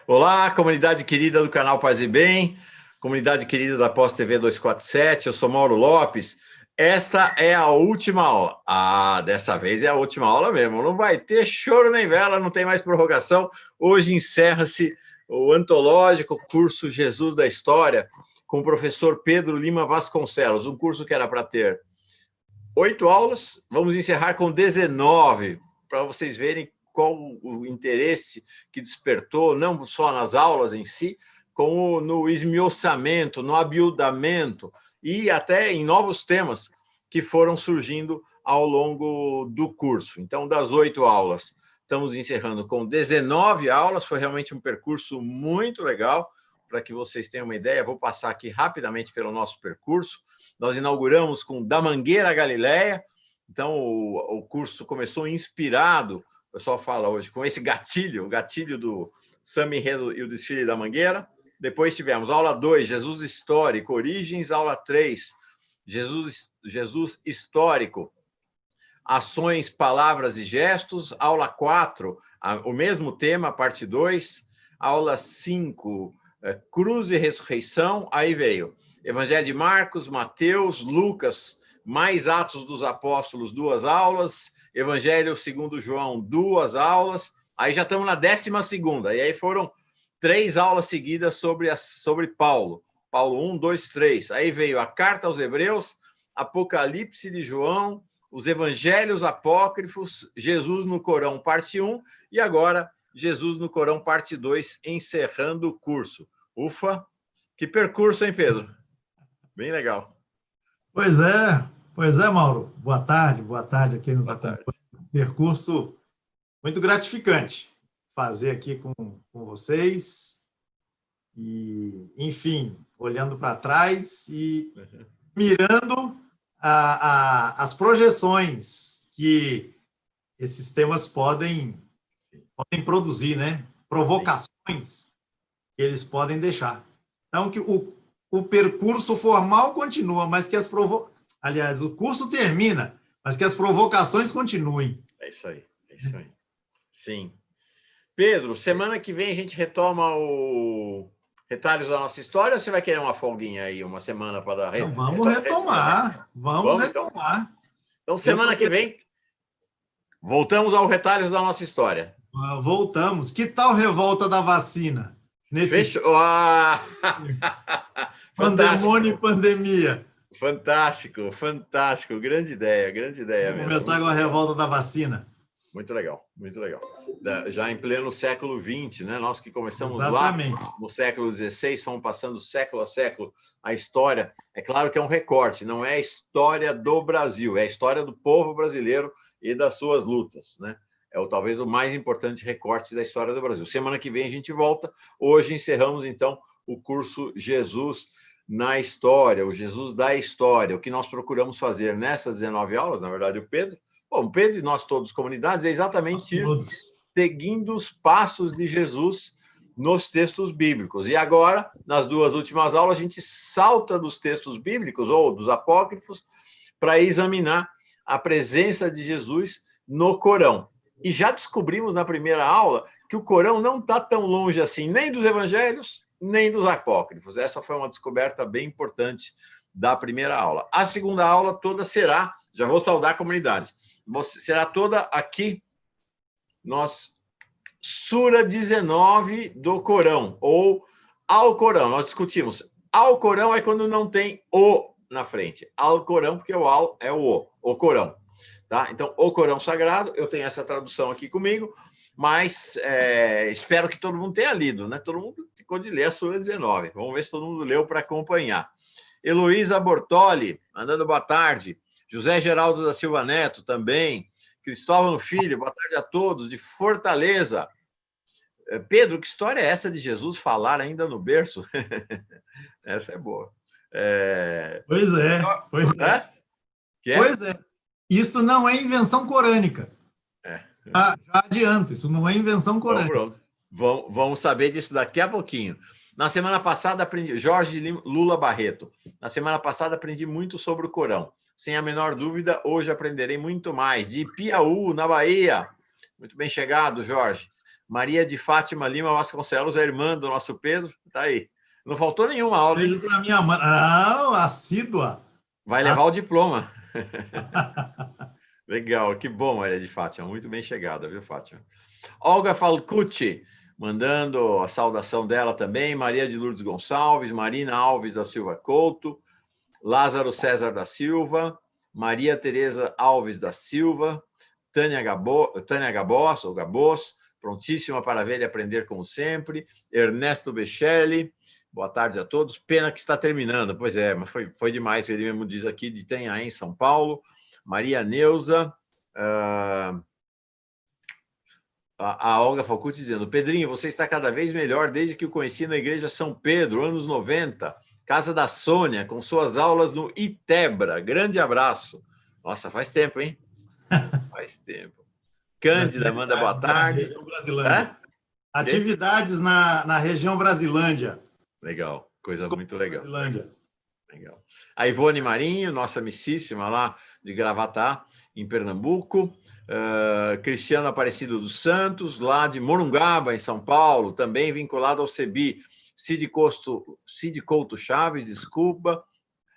Olá, comunidade querida do canal Paz e Bem, comunidade querida da Pós TV 247, eu sou Mauro Lopes. Esta é a última aula. Dessa vez é a última aula mesmo. Não vai ter choro nem vela, não tem mais prorrogação. Hoje encerra-se o antológico curso Jesus da História com o professor Pedro Lima Vasconcelos, um curso que era para ter 8 aulas, vamos encerrar com 19, para vocês verem qual o interesse que despertou, não só nas aulas em si, como no esmiuçamento, no abiudamento e até em novos temas que foram surgindo ao longo do curso. Então, das 8 aulas, estamos encerrando com 19 aulas, foi realmente um percurso muito legal, para que vocês tenham uma ideia, vou passar aqui rapidamente pelo nosso percurso. Nós inauguramos com Da Mangueira à Galileia, então o curso começou inspirado, o pessoal fala hoje, com esse gatilho, o gatilho do Samba Enredo e o Desfile da Mangueira. Depois tivemos aula 2, Jesus Histórico, Origens, aula 3, Jesus Histórico, Ações, Palavras e Gestos, aula 4, o mesmo tema, parte 2, aula 5, Cruz e Ressurreição, aí veio Evangelho de Marcos, Mateus, Lucas, mais Atos dos Apóstolos, 2 aulas, Evangelho segundo João, 2 aulas, aí já estamos na 12ª, e aí foram 3 aulas seguidas sobre Paulo, Paulo 1, 2, 3, aí veio a Carta aos Hebreus, Apocalipse de João, os Evangelhos Apócrifos, Jesus no Corão, parte 1, e agora Jesus no Corão, parte 2, encerrando o curso. Ufa, que percurso, hein, Pedro? Bem legal. Pois é, Mauro. Boa tarde a quem nos acompanha. Percurso muito gratificante fazer aqui com vocês. E, enfim, olhando para trás e mirando as projeções que esses temas podem produzir, né? Provocações que eles podem deixar. Então, que o percurso formal continua, mas que aliás, o curso termina, mas que as provocações continuem. É isso aí. Sim. Pedro, semana que vem a gente retoma o Retalhos da Nossa História, ou você vai querer uma folguinha aí, uma semana para dar? Então, vamos retomar. Vamos retomar. Então, semana que vem, voltamos ao Retalhos da Nossa História. Voltamos. Que tal Revolta da Vacina? Fechou. Pandemônio e pandemia. Fantástico. Grande ideia Vamos começar com a Revolta da Vacina. Muito legal. Já em pleno século XX, né? Nós que começamos Exatamente. Lá no século XVI, estamos passando século a século a história. É claro que é um recorte, não é a história do Brasil, é a história do povo brasileiro e das suas lutas, né? Talvez o mais importante recorte da história do Brasil. Semana que vem a gente volta. Hoje encerramos, então, o curso Jesus na História, o Jesus da História. O que nós procuramos fazer nessas 19 aulas, na verdade, o Pedro e nós todos, comunidades, é exatamente ir seguindo os passos de Jesus nos textos bíblicos. E agora, nas 2 últimas aulas, a gente salta dos textos bíblicos ou dos apócrifos para examinar a presença de Jesus no Corão. E já descobrimos na primeira aula que o Corão não está tão longe assim, nem dos evangelhos, nem dos apócrifos. Essa foi uma descoberta bem importante da primeira aula. A segunda aula toda será, já vou saudar a comunidade, será toda aqui, Sura 19 do Corão, ou ao Corão. Nós discutimos, ao Corão é quando não tem o na frente. Ao Corão, porque o ao é o Corão. Tá? Então, o Corão Sagrado, eu tenho essa tradução aqui comigo, mas espero que todo mundo tenha lido, né? Todo mundo ficou de ler a Sura 19. Vamos ver se todo mundo leu para acompanhar. Heloísa Bortoli, mandando boa tarde. José Geraldo da Silva Neto, também. Cristóvão Filho, boa tarde a todos, de Fortaleza. Pedro, que história é essa de Jesus falar ainda no berço? Essa é boa. Pois é. Pois é. Isto não é invenção corânica. Já adianta, isso não é invenção corânica. Então, pronto. Vamos saber disso daqui a pouquinho. Na semana passada, aprendi... Jorge Lula Barreto. Na semana passada, aprendi muito sobre o Corão. Sem a menor dúvida, hoje aprenderei muito mais. De Piauí, na Bahia. Muito bem chegado, Jorge. Maria de Fátima Lima Vasconcelos, a irmã do nosso Pedro, está aí. Não faltou nenhuma aula. Beijo para minha mãe. Não, assídua. Vai levar o diploma. Legal, que bom, Maria de Fátima. Muito bem chegada, viu, Fátima? Olga Falcucci, mandando a saudação dela também. Maria de Lourdes Gonçalves, Marina Alves da Silva Couto, Lázaro César da Silva, Maria Tereza Alves da Silva, Tânia Gabos, ou Gabos, prontíssima para ver e aprender como sempre. Ernesto Bechelli, boa tarde a todos. Pena que está terminando. Pois é, mas foi demais. Ele mesmo diz aqui de Itanhaém, São Paulo. Maria Neuza. A Olga Falcucci dizendo: Pedrinho, você está cada vez melhor desde que o conheci na Igreja São Pedro, anos 90. Casa da Sônia, com suas aulas no Itebra. Grande abraço. Nossa, faz tempo, hein? Faz tempo. Cândida manda boa tarde. Atividades na região Brasilândia. Legal, coisa muito legal. Brasilândia. Legal. A Ivone Marinho, nossa amicíssima lá de Gravatá, em Pernambuco. Cristiano Aparecido dos Santos, lá de Morungaba, em São Paulo, também vinculado ao CEBI. Cid Couto Chaves, desculpa.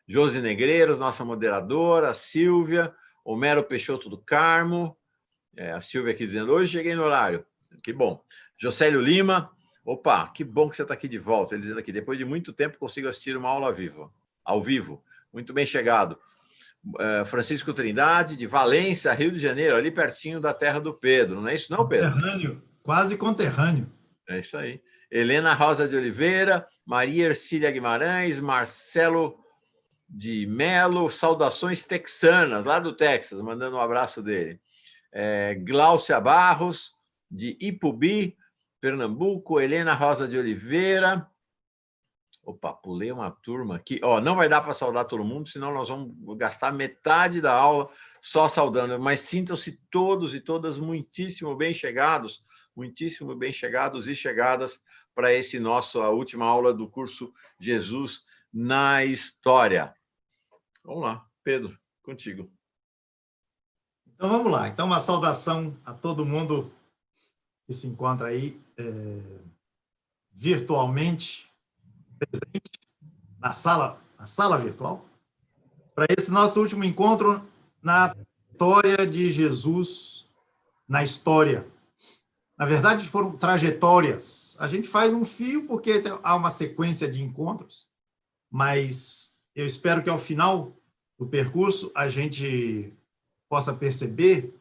Josi Negreiros, nossa moderadora. Silvia. Homero Peixoto do Carmo. A Silvia aqui dizendo: hoje cheguei no horário. Que bom. Jocélio Lima. Opa, que bom que você está aqui de volta. Ele dizendo aqui: depois de muito tempo consigo assistir uma aula ao vivo. Muito bem chegado. Francisco Trindade, de Valência, Rio de Janeiro, ali pertinho da terra do Pedro. Não é isso não, Pedro? Conterrâneo, quase conterrâneo. É isso aí. Helena Rosa de Oliveira, Maria Ercília Guimarães, Marcelo de Melo, saudações texanas, lá do Texas, mandando um abraço dele. Gláucia Barros, de Ipubi, Pernambuco, Helena Rosa de Oliveira. Opa, pulei uma turma aqui. Não vai dar para saudar todo mundo, senão nós vamos gastar metade da aula só saudando. Mas sintam-se todos e todas muitíssimo bem-chegados e chegadas para a última aula do curso Jesus na História. Vamos lá, Pedro, contigo. Então, vamos lá. Então, uma saudação a todo mundo que se encontra aí virtualmente presente na sala virtual, para esse nosso último encontro na história de Jesus na história. Na verdade, foram trajetórias. A gente faz um fio porque há uma sequência de encontros, mas eu espero que ao final do percurso a gente possa perceber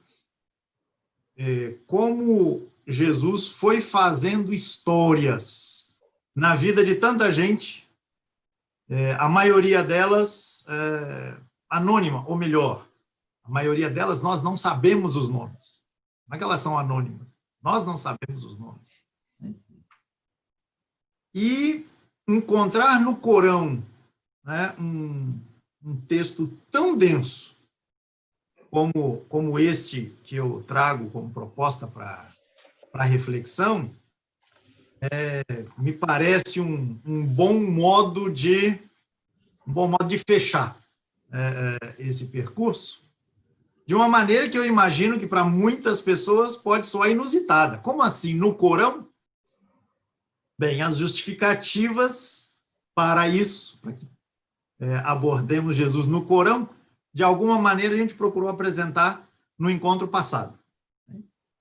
como Jesus foi fazendo histórias na vida de tanta gente, a maioria delas anônima, ou melhor, a maioria delas nós não sabemos os nomes. Não é que elas são anônimas, nós não sabemos os nomes. E encontrar no Corão, né, um texto tão denso como este que eu trago como proposta para reflexão, me parece um bom modo de fechar esse percurso, de uma maneira que eu imagino que para muitas pessoas pode soar inusitada. Como assim, no Corão? Bem, as justificativas para isso, para que abordemos Jesus no Corão, de alguma maneira a gente procurou apresentar no encontro passado.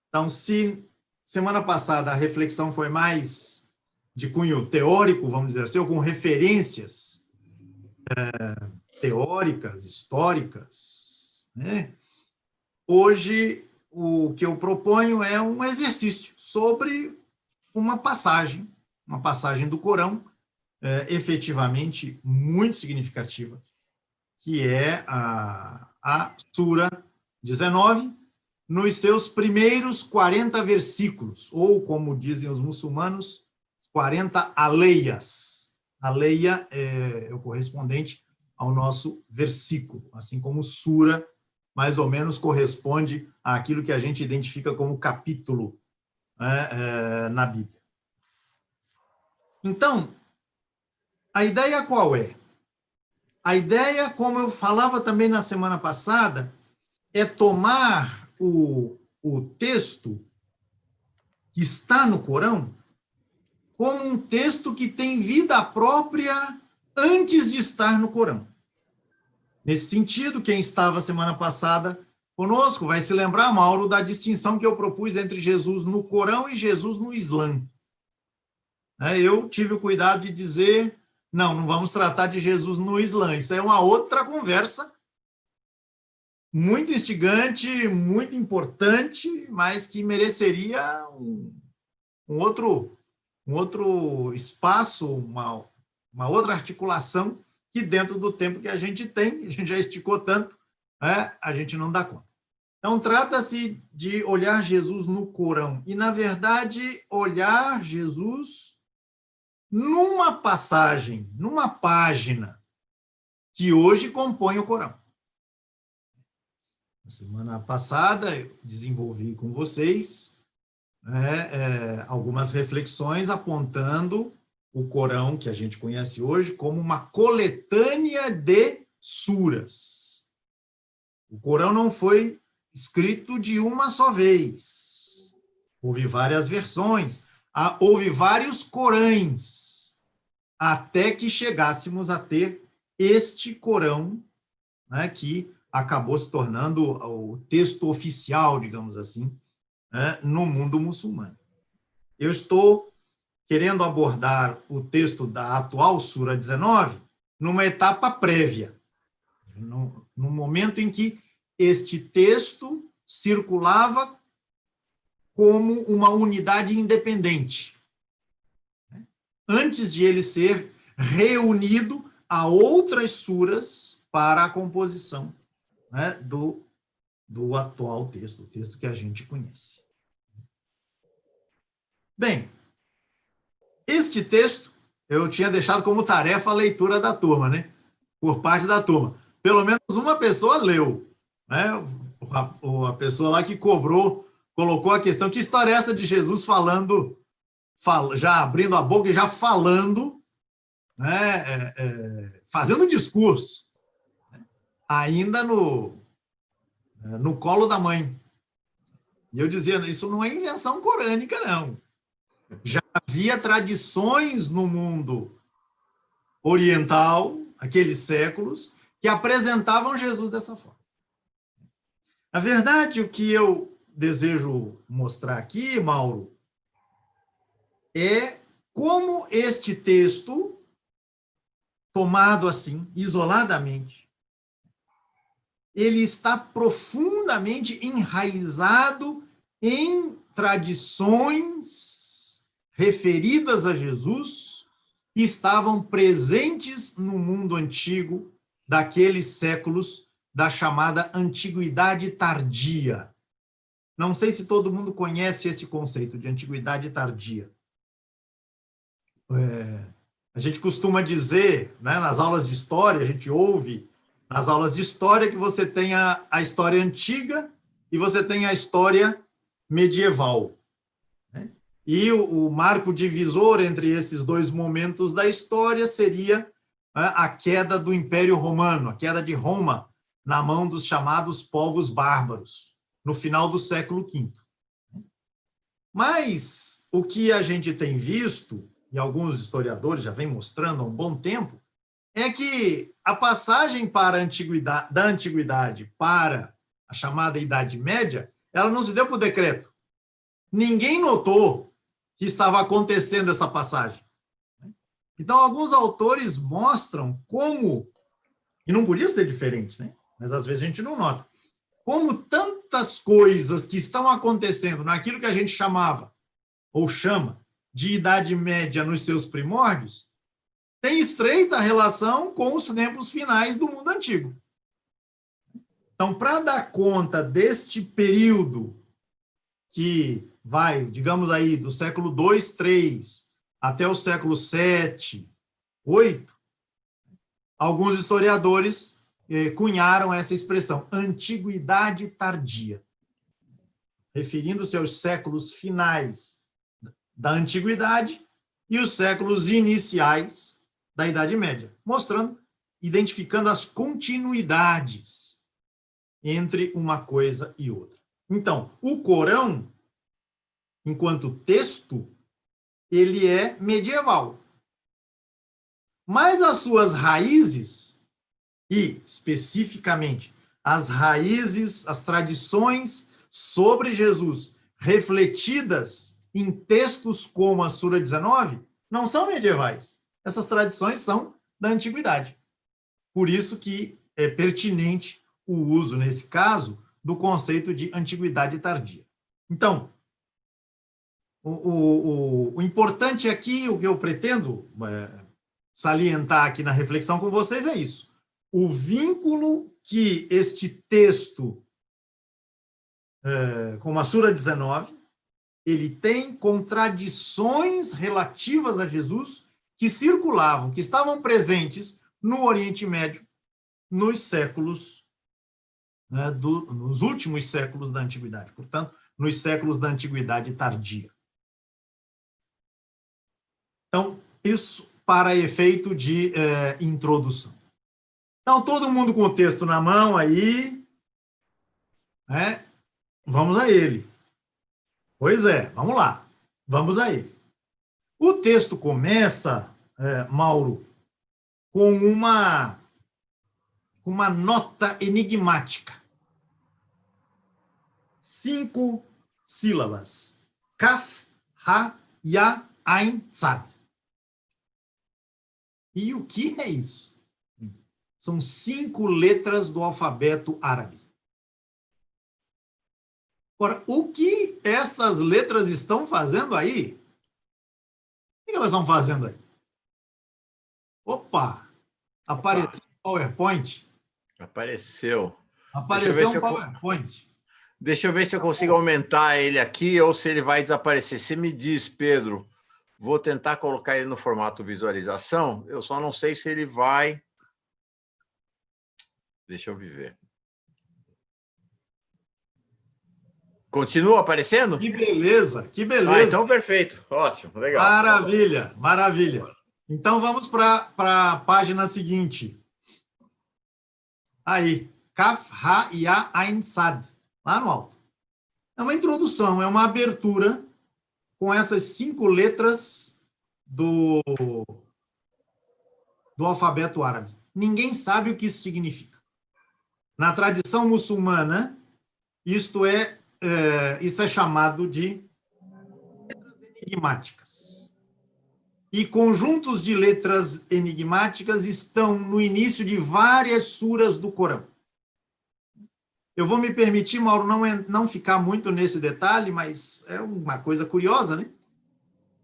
Então, se semana passada a reflexão foi mais de cunho teórico, vamos dizer assim, ou com referências teóricas, históricas, né? Hoje, o que eu proponho é um exercício sobre uma passagem do Corão, efetivamente muito significativa, que é a Sura 19, nos seus primeiros 40 versículos, ou, como dizem os muçulmanos, 40 aleias. Aleia é o correspondente ao nosso versículo, assim como Sura, mais ou menos, corresponde àquilo que a gente identifica como capítulo, né, na Bíblia. Então, a ideia qual é? A ideia, como eu falava também na semana passada, é tomar o texto que está no Corão como um texto que tem vida própria antes de estar no Corão. Nesse sentido, quem estava semana passada conosco vai se lembrar, Mauro, da distinção que eu propus entre Jesus no Corão e Jesus no Islã. Eu tive o cuidado de dizer, não vamos tratar de Jesus no Islã, isso é uma outra conversa, muito instigante, muito importante, mas que mereceria um outro espaço, uma outra articulação, que dentro do tempo que a gente tem, a gente já esticou tanto, a gente não dá conta. Então, trata-se de olhar Jesus no Corão e, na verdade, olhar Jesus numa passagem, numa página que hoje compõe o Corão. Na semana passada, eu desenvolvi com vocês algumas reflexões apontando o Corão, que a gente conhece hoje, como uma coletânea de suras. O Corão não foi escrito de uma só vez. Houve várias versões, houve vários Corães, até que chegássemos a ter este Corão, que acabou se tornando o texto oficial, digamos assim, no mundo muçulmano. Eu estou querendo abordar o texto da atual Sura 19 numa etapa prévia, no momento em que este texto circulava como uma unidade independente, antes de ele ser reunido a outras suras para a composição do atual texto, o texto que a gente conhece. Bem, este texto eu tinha deixado como tarefa a leitura da turma, por parte da turma. Pelo menos uma pessoa leu, a pessoa lá que colocou a questão, que história é essa de Jesus já abrindo a boca e já falando, fazendo um discurso, ainda no colo da mãe. E eu dizia, isso não é invenção corânica, não. Já havia tradições no mundo oriental, aqueles séculos, que apresentavam Jesus dessa forma. Na verdade, o que eu desejo mostrar aqui, Mauro, é como este texto, tomado assim, isoladamente, ele está profundamente enraizado em tradições referidas a Jesus que estavam presentes no mundo antigo daqueles séculos da chamada Antiguidade Tardia. Não sei se todo mundo conhece esse conceito de Antiguidade Tardia. A gente costuma dizer, nas aulas de história, a gente ouve nas aulas de história que você tem a história antiga e você tem a história medieval. E o marco divisor entre esses dois momentos da história seria a queda do Império Romano, a queda de Roma na mão dos chamados povos bárbaros, no final do século V. Mas o que a gente tem visto, e alguns historiadores já vêm mostrando há um bom tempo, é que a passagem da antiguidade para a chamada Idade Média, ela não se deu por decreto. Ninguém notou que estava acontecendo essa passagem. Então, alguns autores mostram como, e não podia ser diferente, mas às vezes a gente não nota, como tantas coisas que estão acontecendo naquilo que a gente chamava, ou chama, de Idade Média nos seus primórdios, tem estreita relação com os tempos finais do mundo antigo. Então, para dar conta deste período que vai, digamos aí, do século II, III, até o século VII, VIII, alguns historiadores cunharam essa expressão, Antiguidade Tardia, referindo-se aos séculos finais da Antiguidade e os séculos iniciais da Idade Média, identificando as continuidades entre uma coisa e outra. Então, o Corão enquanto texto, ele é medieval. Mas as suas raízes, e especificamente as raízes, as tradições sobre Jesus, refletidas em textos como a Sura 19, não são medievais. Essas tradições são da antiguidade. Por isso que é pertinente o uso, nesse caso, do conceito de antiguidade tardia. Então, o importante aqui, o que eu pretendo salientar aqui na reflexão com vocês é isso. O vínculo que este texto, como a Sura 19, ele tem com tradições relativas a Jesus que circulavam, que estavam presentes no Oriente Médio nos séculos, nos últimos séculos da Antiguidade, portanto, nos séculos da Antiguidade tardia. Então, isso para efeito de introdução. Então, todo mundo com o texto na mão aí, né? Vamos a ele. Pois é, vamos lá. Vamos a ele. O texto começa, Mauro, com uma nota enigmática. 5 sílabas. Kaf, Ha, Ya, Ain, Sad. E o que é isso? São 5 letras do alfabeto árabe. Agora, o que estas letras estão fazendo aí? O que elas estão fazendo aí? Opa! Apareceu um PowerPoint. Apareceu. Apareceu um PowerPoint. Deixa eu ver se eu consigo aumentar ele aqui ou se ele vai desaparecer. Você me diz, Pedro. Vou tentar colocar ele no formato visualização. Eu só não sei se ele vai... Deixa eu ver. Continua aparecendo? Que beleza, que beleza. Ah, então perfeito. Ótimo, legal. Maravilha, maravilha. Então vamos para a página seguinte. Aí, Kaf, Ha, Ya, Ain, Sad. Lá no alto. É uma introdução, é uma abertura com essas 5 letras do alfabeto árabe. Ninguém sabe o que isso significa. Na tradição muçulmana, isto é chamado de letras enigmáticas. E conjuntos de letras enigmáticas estão no início de várias suras do Corão. Eu vou me permitir, Mauro, não ficar muito nesse detalhe, mas é uma coisa curiosa, né?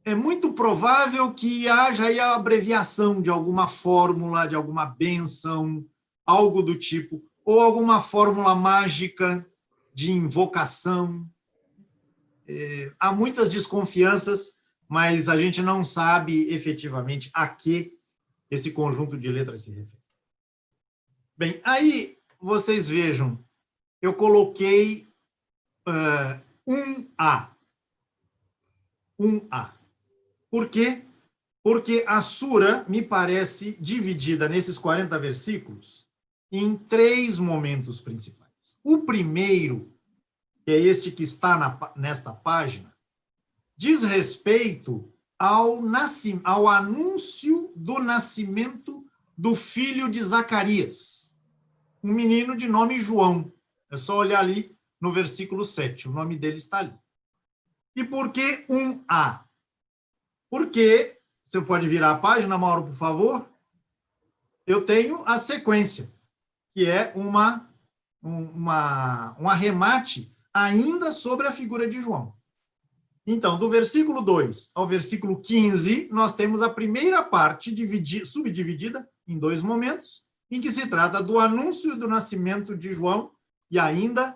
É muito provável que haja aí a abreviação de alguma fórmula, de alguma bênção, algo do tipo, ou alguma fórmula mágica de invocação. Há muitas desconfianças, mas a gente não sabe efetivamente a que esse conjunto de letras se refere. Bem, aí vocês vejam, eu coloquei 1A. 1A. Por quê? Porque a sura me parece dividida nesses 40 versículos em 3 momentos principais. O primeiro, que é este que está nesta página, diz respeito ao anúncio do nascimento do filho de Zacarias, um menino de nome João. É só olhar ali no versículo 7, o nome dele está ali. E por que 1A? Porque, você pode virar a página, Mauro, por favor? Eu tenho a sequência, que é um arremate ainda sobre a figura de João. Então, do versículo 2 ao versículo 15, nós temos a primeira parte subdividida em 2 momentos, em que se trata do anúncio do nascimento de João e ainda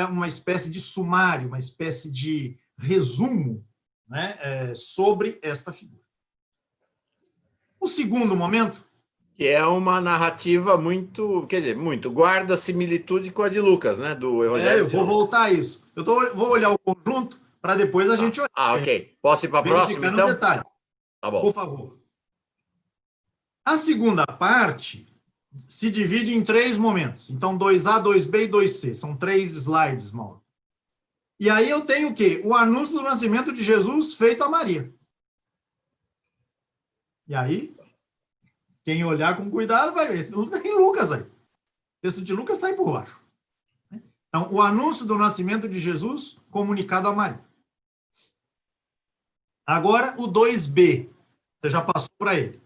uma espécie de sumário, uma espécie de resumo, né, sobre esta figura. O segundo momento... Que é uma narrativa muito, guarda similitude com a de Lucas, né, do Evangelho. Eu vou voltar a isso. Vou olhar o conjunto para depois a gente olhar. Ok. Posso ir para a próxima, então? No detalhe. Tá bom. Por favor. A segunda parte se divide em 3 momentos. Então, 2A, 2B e 2C. São 3 slides, Mauro. E aí eu tenho o quê? O anúncio do nascimento de Jesus feito a Maria. E aí, quem olhar com cuidado vai ver. Tem Lucas aí. O texto de Lucas está aí por baixo. Então, o anúncio do nascimento de Jesus comunicado a Maria. Agora, o 2b. Você já passou para ele.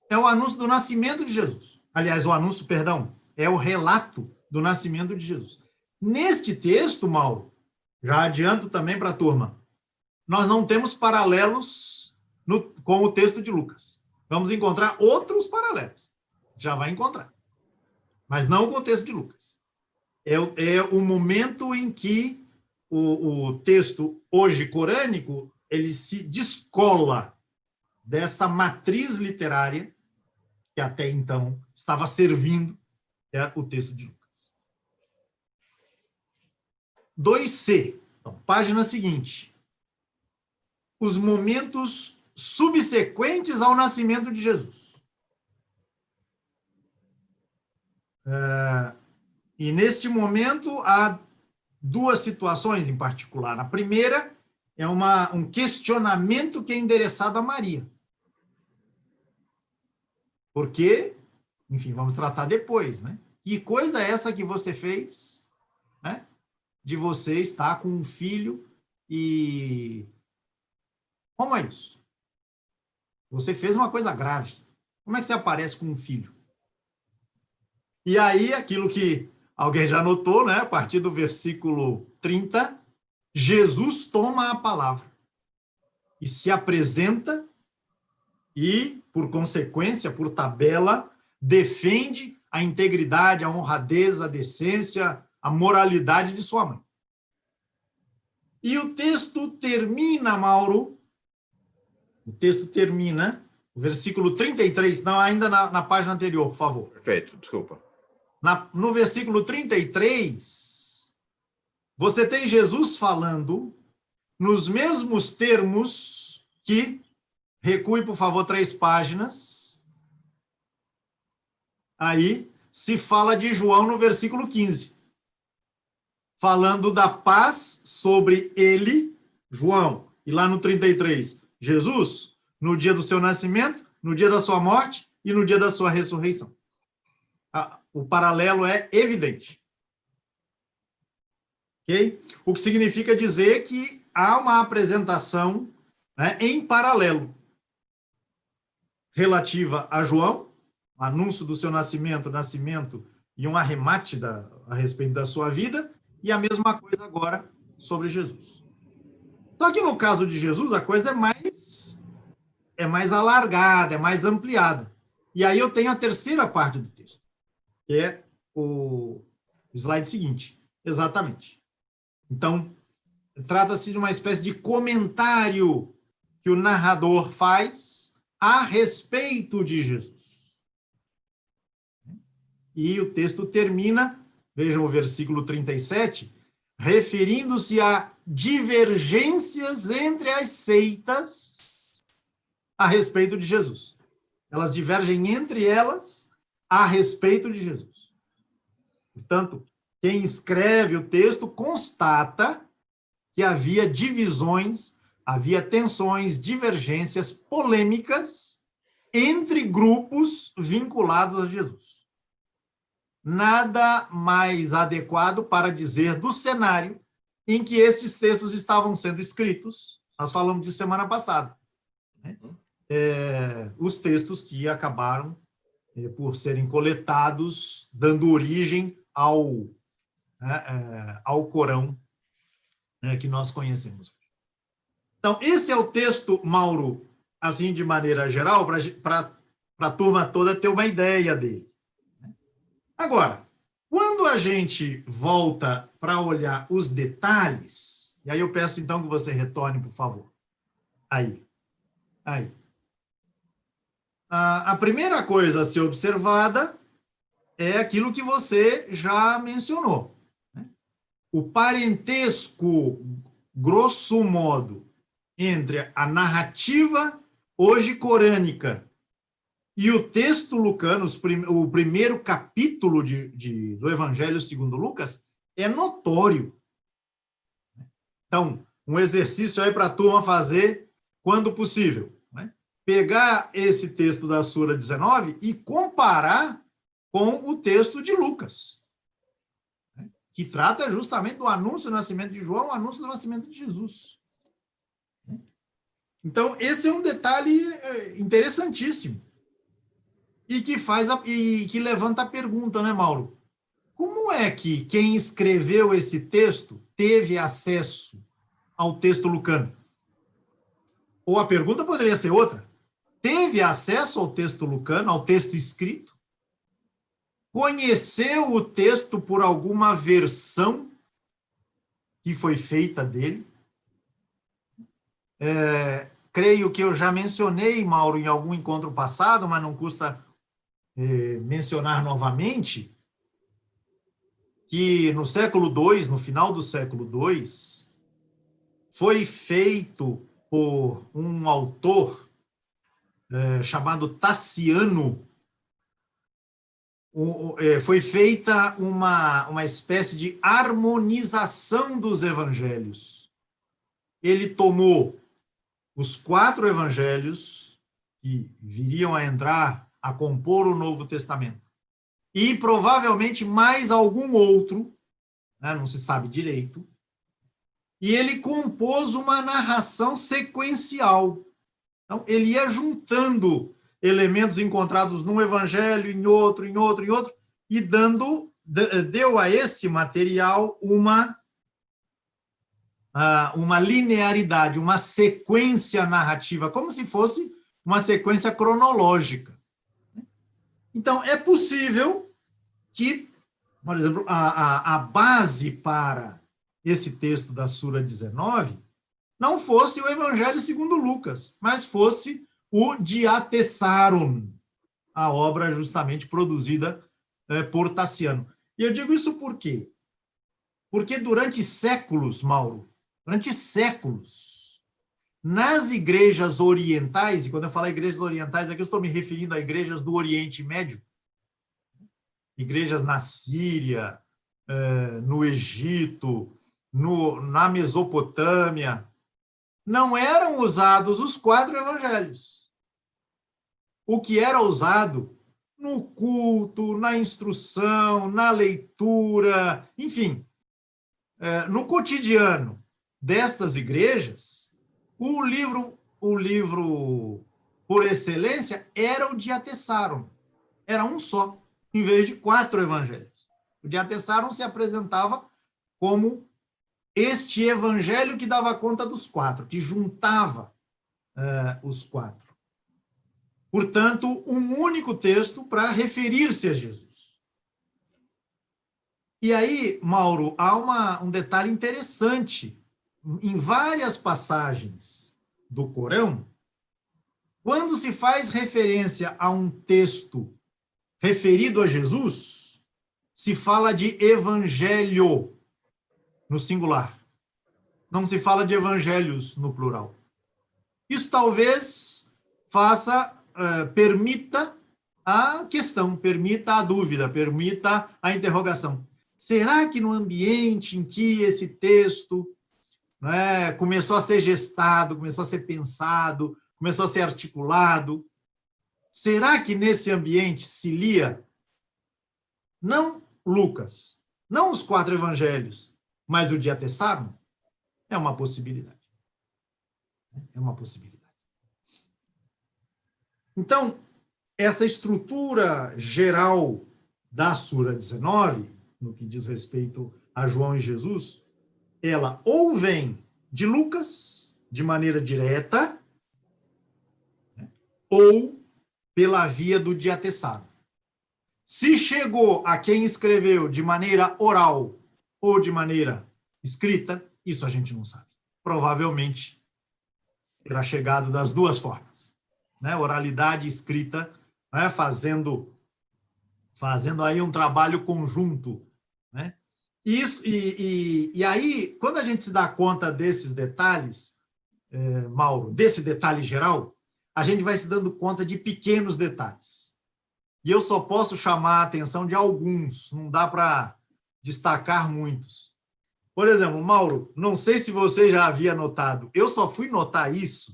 É o anúncio do nascimento de Jesus. Aliás, o anúncio, perdão, é o relato do nascimento de Jesus. Neste texto, Mauro, já adianto também para a turma, nós não temos paralelos com o texto de Lucas. Vamos encontrar outros paralelos. Já vai encontrar. Mas não com o texto de Lucas. É o momento em que o texto hoje corânico ele se descola dessa matriz literária que até então estava servindo o texto de Lucas. 2c, então, página seguinte. Os momentos subsequentes ao nascimento de Jesus. E neste momento há duas situações em particular. A primeira é um questionamento que é endereçado a Maria. Porque, enfim, vamos tratar depois, né? Que coisa é essa que você fez, né? De você estar com um filho e... Como é isso? Você fez uma coisa grave. Como é que você aparece com um filho? E aí, aquilo que alguém já notou, né? A partir do versículo 30, Jesus toma a palavra e se apresenta e, por consequência, por tabela, defende a integridade, a honradez, a decência, a moralidade de sua mãe. E o texto termina, Mauro, o texto termina, o versículo 33, não, ainda na página anterior, por favor. Perfeito, desculpa. No versículo 33, você tem Jesus falando nos mesmos termos que, recue, por favor, 3 páginas, aí se fala de João no versículo 15, falando da paz sobre ele, João, e lá no 33, Jesus, no dia do seu nascimento, no dia da sua morte e no dia da sua ressurreição. O paralelo é evidente. Okay? O que significa dizer que há uma apresentação, né, em paralelo relativa a João, anúncio do seu nascimento e um arremate a respeito da sua vida, e a mesma coisa agora sobre Jesus. Só que no caso de Jesus, a coisa é mais alargada, é mais ampliada. E aí eu tenho a terceira parte do texto, que é o slide seguinte. Exatamente. Então, trata-se de uma espécie de comentário que o narrador faz a respeito de Jesus. E o texto termina, vejam o versículo 37, referindo-se a divergências entre as seitas a respeito de Jesus. Elas divergem entre elas a respeito de Jesus. Portanto, quem escreve o texto constata que havia divisões, havia tensões, divergências, polêmicas entre grupos vinculados a Jesus. Nada mais adequado para dizer do cenário em que estes textos estavam sendo escritos. Nós falamos disso semana passada, né? Os textos que acabaram por serem coletados, dando origem ao Corão, né, que nós conhecemos. Então, esse é o texto, Mauro, assim, de maneira geral, para a turma toda ter uma ideia dele. Agora, quando a gente volta para olhar os detalhes, e aí eu peço, então, que você retorne, por favor. Aí. A primeira coisa a ser observada é aquilo que você já mencionou, né? O parentesco, grosso modo, entre a narrativa hoje corânica e o texto lucano, o primeiro capítulo do Evangelho segundo Lucas, é notório. Então, um exercício aí para a turma fazer quando possível, né? Pegar esse texto da Sura 19 e comparar com o texto de Lucas, né? Que trata justamente do anúncio do nascimento de João, o anúncio do nascimento de Jesus. Então, esse é um detalhe interessantíssimo e que levanta a pergunta, né, Mauro? Como é que quem escreveu esse texto teve acesso ao texto lucano? Ou a pergunta poderia ser outra: teve acesso ao texto lucano, ao texto escrito? Conheceu o texto por alguma versão que foi feita dele? Creio que eu já mencionei, Mauro, em algum encontro passado, mas não custa mencionar novamente, que no século II, no final do século II, foi feito por um autor chamado Taciano, foi feita uma espécie de harmonização dos evangelhos. Ele tomou os 4 evangelhos que viriam a entrar a compor o Novo Testamento e provavelmente mais algum outro, né, não se sabe direito, e ele compôs uma narração sequencial. Então, ele ia juntando elementos encontrados num evangelho, em outro, e deu a esse material uma linearidade, uma sequência narrativa, como se fosse uma sequência cronológica. Então, é possível que, por exemplo, a base para esse texto da Sura 19 não fosse o Evangelho segundo Lucas, mas fosse o Diatessaron, a obra justamente produzida por Taciano. E eu digo isso por quê? Porque durante séculos, Mauro, durante séculos, nas igrejas orientais, e quando eu falo igrejas orientais, aqui eu estou me referindo a igrejas do Oriente Médio, igrejas na Síria, no Egito, na Mesopotâmia, não eram usados os 4 evangelhos. O que era usado no culto, na instrução, na leitura, enfim, no cotidiano destas igrejas, o livro por excelência era o Diatessaron. Era um só, em vez de 4 evangelhos. O Diatessaron se apresentava como este evangelho que dava conta dos 4, que juntava os 4. Portanto, um único texto para referir-se a Jesus. E aí, Mauro, há um detalhe interessante. Em várias passagens do Corão, quando se faz referência a um texto referido a Jesus, se fala de evangelho no singular. Não se fala de evangelhos no plural. Isso talvez permita a questão, permita a dúvida, permita a interrogação. Será que no ambiente em que esse texto começou a ser gestado, começou a ser pensado, começou a ser articulado, será que nesse ambiente se lia não Lucas, não os 4 evangelhos, mas o Diatessaron? É uma possibilidade. É uma possibilidade. Então, essa estrutura geral da Sura 19, no que diz respeito a João e Jesus, ela ou vem de Lucas, de maneira direta, ou pela via do Diatessaron. Se chegou a quem escreveu de maneira oral ou de maneira escrita, isso a gente não sabe. Provavelmente terá chegado das 2 formas. Oralidade e escrita, fazendo aí um trabalho conjunto. Isso, e aí, quando a gente se dá conta desses detalhes, Mauro, desse detalhe geral, a gente vai se dando conta de pequenos detalhes. E eu só posso chamar a atenção de alguns, não dá para destacar muitos. Por exemplo, Mauro, não sei se você já havia notado, eu só fui notar isso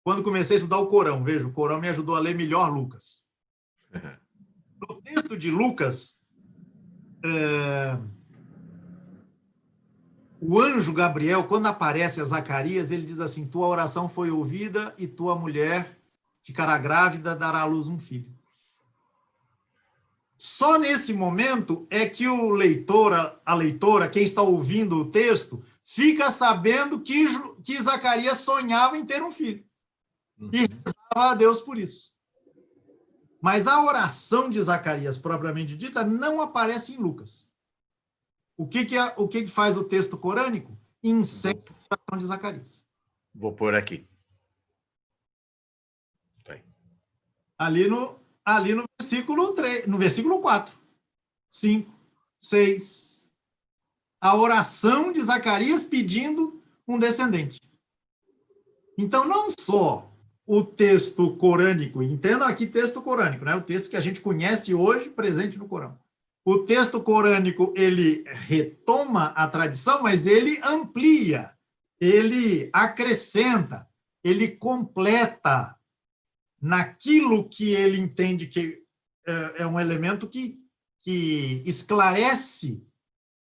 quando comecei a estudar o Corão. Veja, o Corão me ajudou a ler melhor Lucas. No texto de Lucas, o anjo Gabriel, quando aparece a Zacarias, ele diz assim: tua oração foi ouvida e tua mulher ficará grávida, dará à luz um filho. Só nesse momento é que o leitor, a leitora, quem está ouvindo o texto, fica sabendo que Zacarias sonhava em ter um filho. E rezava a Deus por isso. Mas a oração de Zacarias, propriamente dita, não aparece em Lucas. O que faz o texto corânico? Insere a oração de Zacarias. Vou pôr aqui. Ali no versículo 3, no versículo 4, 5, 6. A oração de Zacarias pedindo um descendente. Então, não só o texto corânico, entendam aqui texto corânico, né? O texto que a gente conhece hoje, presente no Corão. O texto corânico, ele retoma a tradição, mas ele amplia, ele acrescenta, ele completa naquilo que ele entende que é um elemento que esclarece,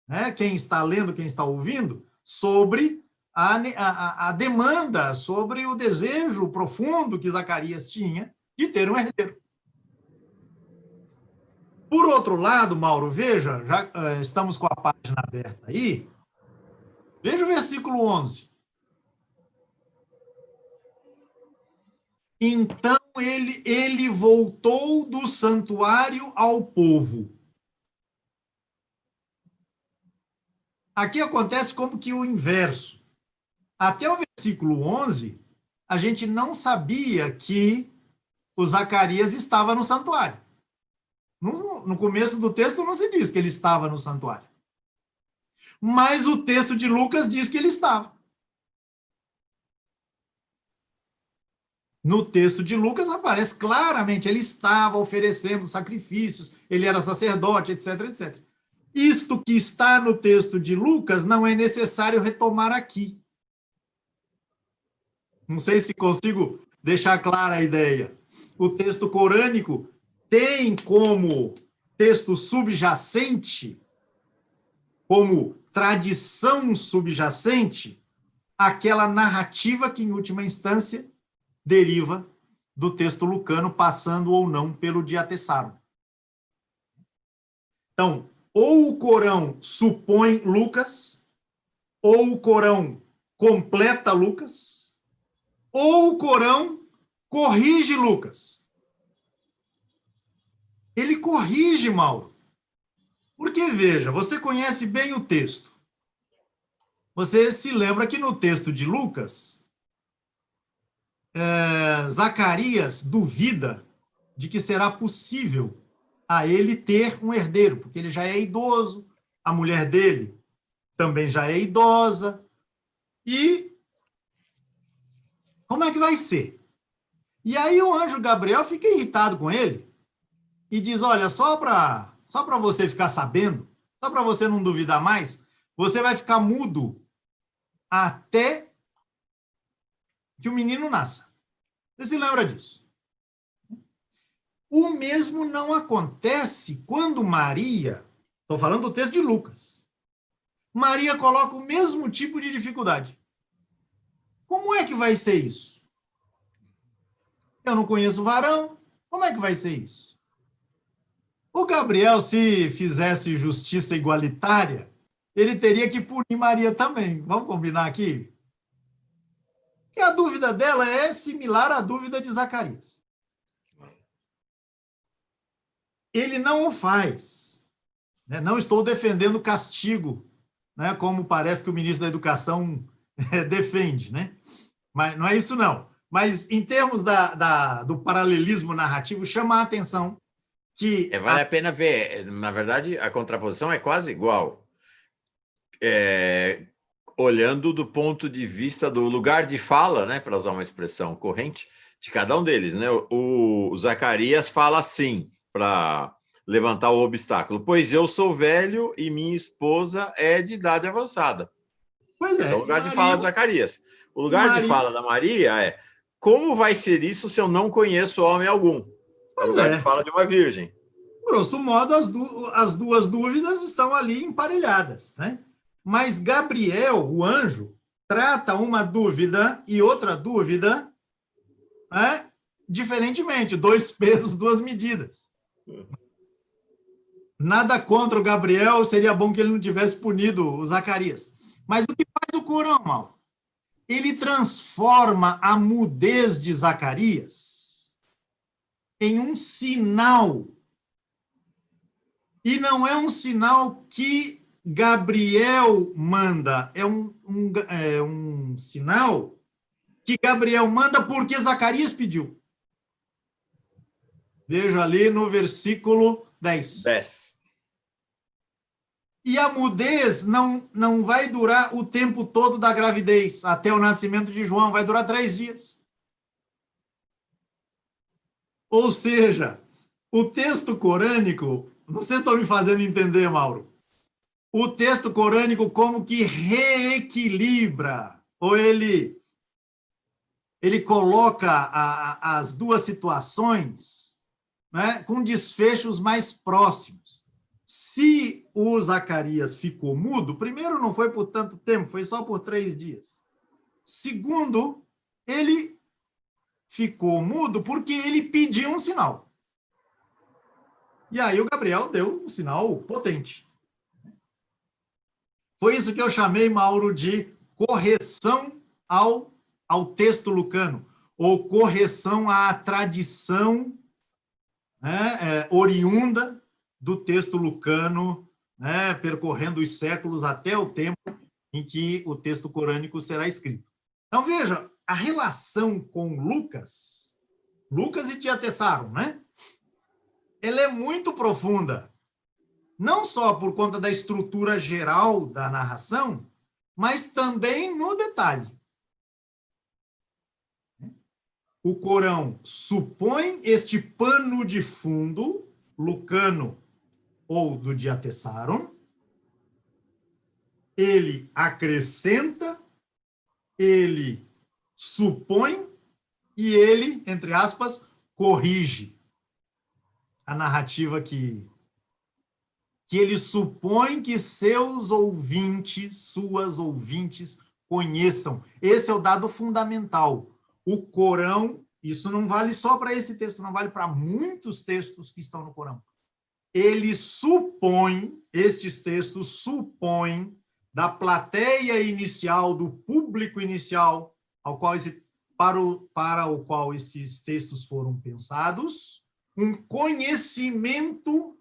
né, quem está lendo, quem está ouvindo, sobre a demanda, sobre o desejo profundo que Zacarias tinha de ter um herdeiro. Por outro lado, Mauro, veja, já estamos com a página aberta aí, veja o versículo 11. Então ele voltou do santuário ao povo. Aqui acontece como que o inverso. Até o versículo 11, a gente não sabia que o Zacarias estava no santuário. No começo do texto não se diz que ele estava no santuário. Mas o texto de Lucas diz que ele estava. No texto de Lucas aparece claramente, ele estava oferecendo sacrifícios, ele era sacerdote, etc, etc. Isto que está no texto de Lucas não é necessário retomar aqui. Não sei se consigo deixar clara a ideia. O texto corânico tem como texto subjacente, como tradição subjacente, aquela narrativa que, em última instância, deriva do texto lucano, passando ou não pelo diatessaron. Então, ou o Corão supõe Lucas, ou o Corão completa Lucas, ou o Corão corrige Lucas. Ele corrige, Mauro. Porque, veja, você conhece bem o texto. Você se lembra que no texto de Lucas, Zacarias duvida de que será possível a ele ter um herdeiro, porque ele já é idoso, a mulher dele também já é idosa, e como é que vai ser? E aí o anjo Gabriel fica irritado com ele e diz, olha, só para você ficar sabendo, só para você não duvidar mais, você vai ficar mudo até que o menino nasça. Você se lembra disso? O mesmo não acontece quando Maria, estou falando do texto de Lucas, Maria coloca o mesmo tipo de dificuldade. Como é que vai ser isso? Eu não conheço varão, como é que vai ser isso? O Gabriel, se fizesse justiça igualitária, ele teria que punir Maria também. Vamos combinar aqui? Porque a dúvida dela é similar à dúvida de Zacarias. Ele não o faz. Né? Não estou defendendo castigo, né? Como parece que o ministro da Educação defende. Né? Mas não é isso, não. Mas, em termos do paralelismo narrativo, chama a atenção que... Vale a pena ver. Na verdade, a contraposição é quase igual. Olhando do ponto de vista do lugar de fala, né, para usar uma expressão corrente, de cada um deles. Né? O Zacarias fala assim, para levantar o obstáculo. Pois eu sou velho e minha esposa é de idade avançada. Pois Esse é é. o lugar de Maria, fala de Zacarias. O lugar de fala da Maria é: como vai ser isso se eu não conheço homem algum? É o Pois lugar de é. fala de uma virgem. Grosso modo, as duas dúvidas estão ali emparelhadas, né? Mas Gabriel, o anjo, trata uma dúvida e outra dúvida, né, diferentemente, 2 pesos, 2 medidas. Nada contra o Gabriel, seria bom que ele não tivesse punido o Zacarias. Mas o que faz o Corão, mal? Ele transforma a mudez de Zacarias em um sinal. E não é um sinal que Gabriel manda, é um sinal que Gabriel manda porque Zacarias pediu. Veja ali no versículo 10. 10. E a mudez não vai durar o tempo todo da gravidez, até o nascimento de João, vai durar 3 dias. Ou seja, o texto corânico, vocês estão me fazendo entender, Mauro, o texto corânico como que reequilibra, ou ele coloca as duas situações, né, com desfechos mais próximos. Se o Zacarias ficou mudo, primeiro, não foi por tanto tempo, foi só por 3 dias. Segundo, ele ficou mudo porque ele pediu um sinal. E aí o Gabriel deu um sinal potente. Foi isso que eu chamei, Mauro, de correção ao texto lucano, ou correção à tradição, né, oriunda do texto lucano, né, percorrendo os séculos até o tempo em que o texto corânico será escrito. Então, veja, a relação com Lucas e Diatessaron, né? Ela é muito profunda, não só por conta da estrutura geral da narração, mas também no detalhe. O Corão supõe este pano de fundo lucano ou do Diatessaron, ele acrescenta, ele supõe e ele, entre aspas, corrige a narrativa que ele supõe que seus ouvintes, suas ouvintes, conheçam. Esse é o dado fundamental. O Corão, isso não vale só para esse texto, não vale para muitos textos que estão no Corão. Ele supõe, estes textos supõem, da plateia inicial, do público inicial, para o qual esses textos foram pensados, um conhecimento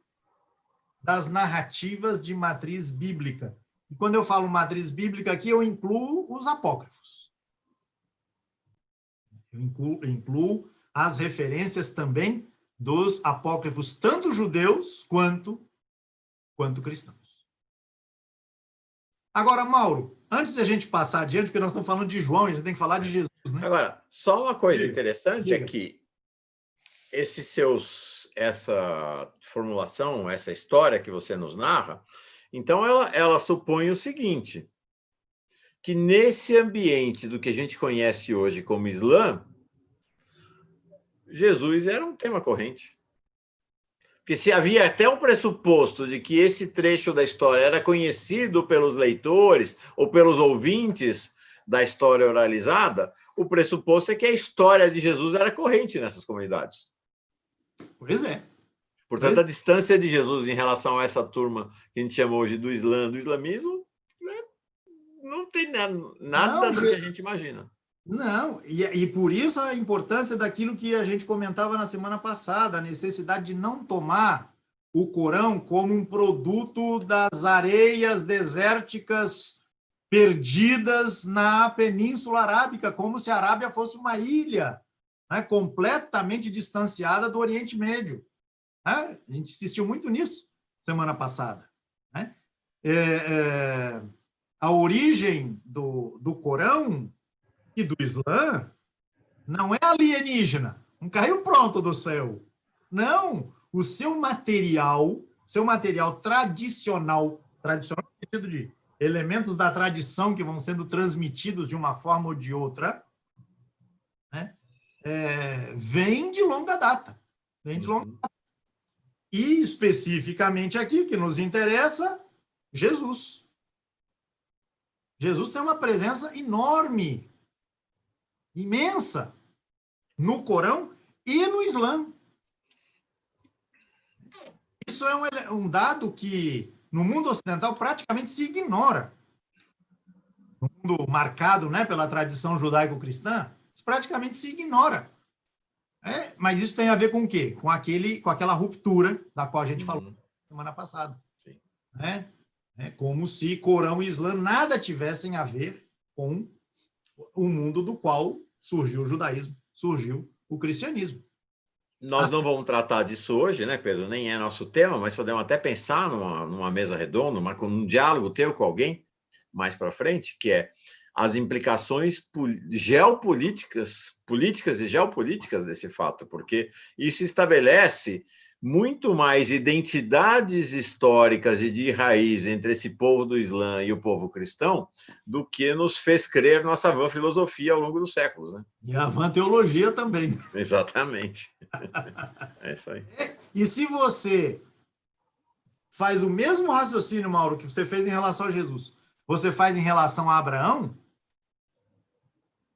das narrativas de matriz bíblica. E quando eu falo matriz bíblica aqui, eu incluo os apócrifos. Eu incluo as referências também dos apócrifos, tanto judeus quanto cristãos. Agora, Mauro, antes de a gente passar adiante, porque nós estamos falando de João, a gente tem que falar de Jesus, né? Agora, só uma coisa interessante Diga. é que essa formulação, essa história que você nos narra, então ela supõe o seguinte, que nesse ambiente do que a gente conhece hoje como Islã, Jesus era um tema corrente. Porque se havia até um pressuposto de que esse trecho da história era conhecido pelos leitores ou pelos ouvintes da história oralizada, o pressuposto é que a história de Jesus era corrente nessas comunidades. Pois é. Portanto, a distância de Jesus em relação a essa turma que a gente chama hoje do Islã, do islamismo, né, não tem nada do que a gente imagina. Não, e por isso a importância daquilo que a gente comentava na semana passada, a necessidade de não tomar o Corão como um produto das areias desérticas perdidas na Península Arábica, como se a Arábia fosse uma ilha, né, completamente distanciada do Oriente Médio. A gente insistiu muito nisso semana passada, né? A origem do Corão e do Islã não é alienígena, não caiu pronto do céu. Não, o seu material tradicional no sentido de elementos da tradição que vão sendo transmitidos de uma forma ou de outra, né, vem de longa data. Vem de longa data. E, especificamente aqui, que nos interessa, Jesus. Jesus tem uma presença enorme, imensa, no Corão e no Islã. Isso é um dado que, no mundo ocidental, praticamente se ignora. No mundo marcado, né, pela tradição judaico-cristã, isso praticamente se ignora. Mas isso tem a ver com o quê? Com aquela ruptura da qual a gente falou semana passada. Sim. É como se Corão e Islã nada tivessem a ver com o mundo do qual surgiu o judaísmo, surgiu o cristianismo. Nós não vamos tratar disso hoje, né, Pedro? Nem é nosso tema, mas podemos até pensar numa mesa redonda, num diálogo teu com alguém mais para frente, que é as implicações políticas e geopolíticas desse fato, porque isso estabelece muito mais identidades históricas e de raiz entre esse povo do Islã e o povo cristão do que nos fez crer nossa vã filosofia ao longo dos séculos, né? E a vã teologia também. Exatamente. É isso aí. E se você faz o mesmo raciocínio, Mauro, que você fez em relação a Jesus, você faz em relação a Abraão,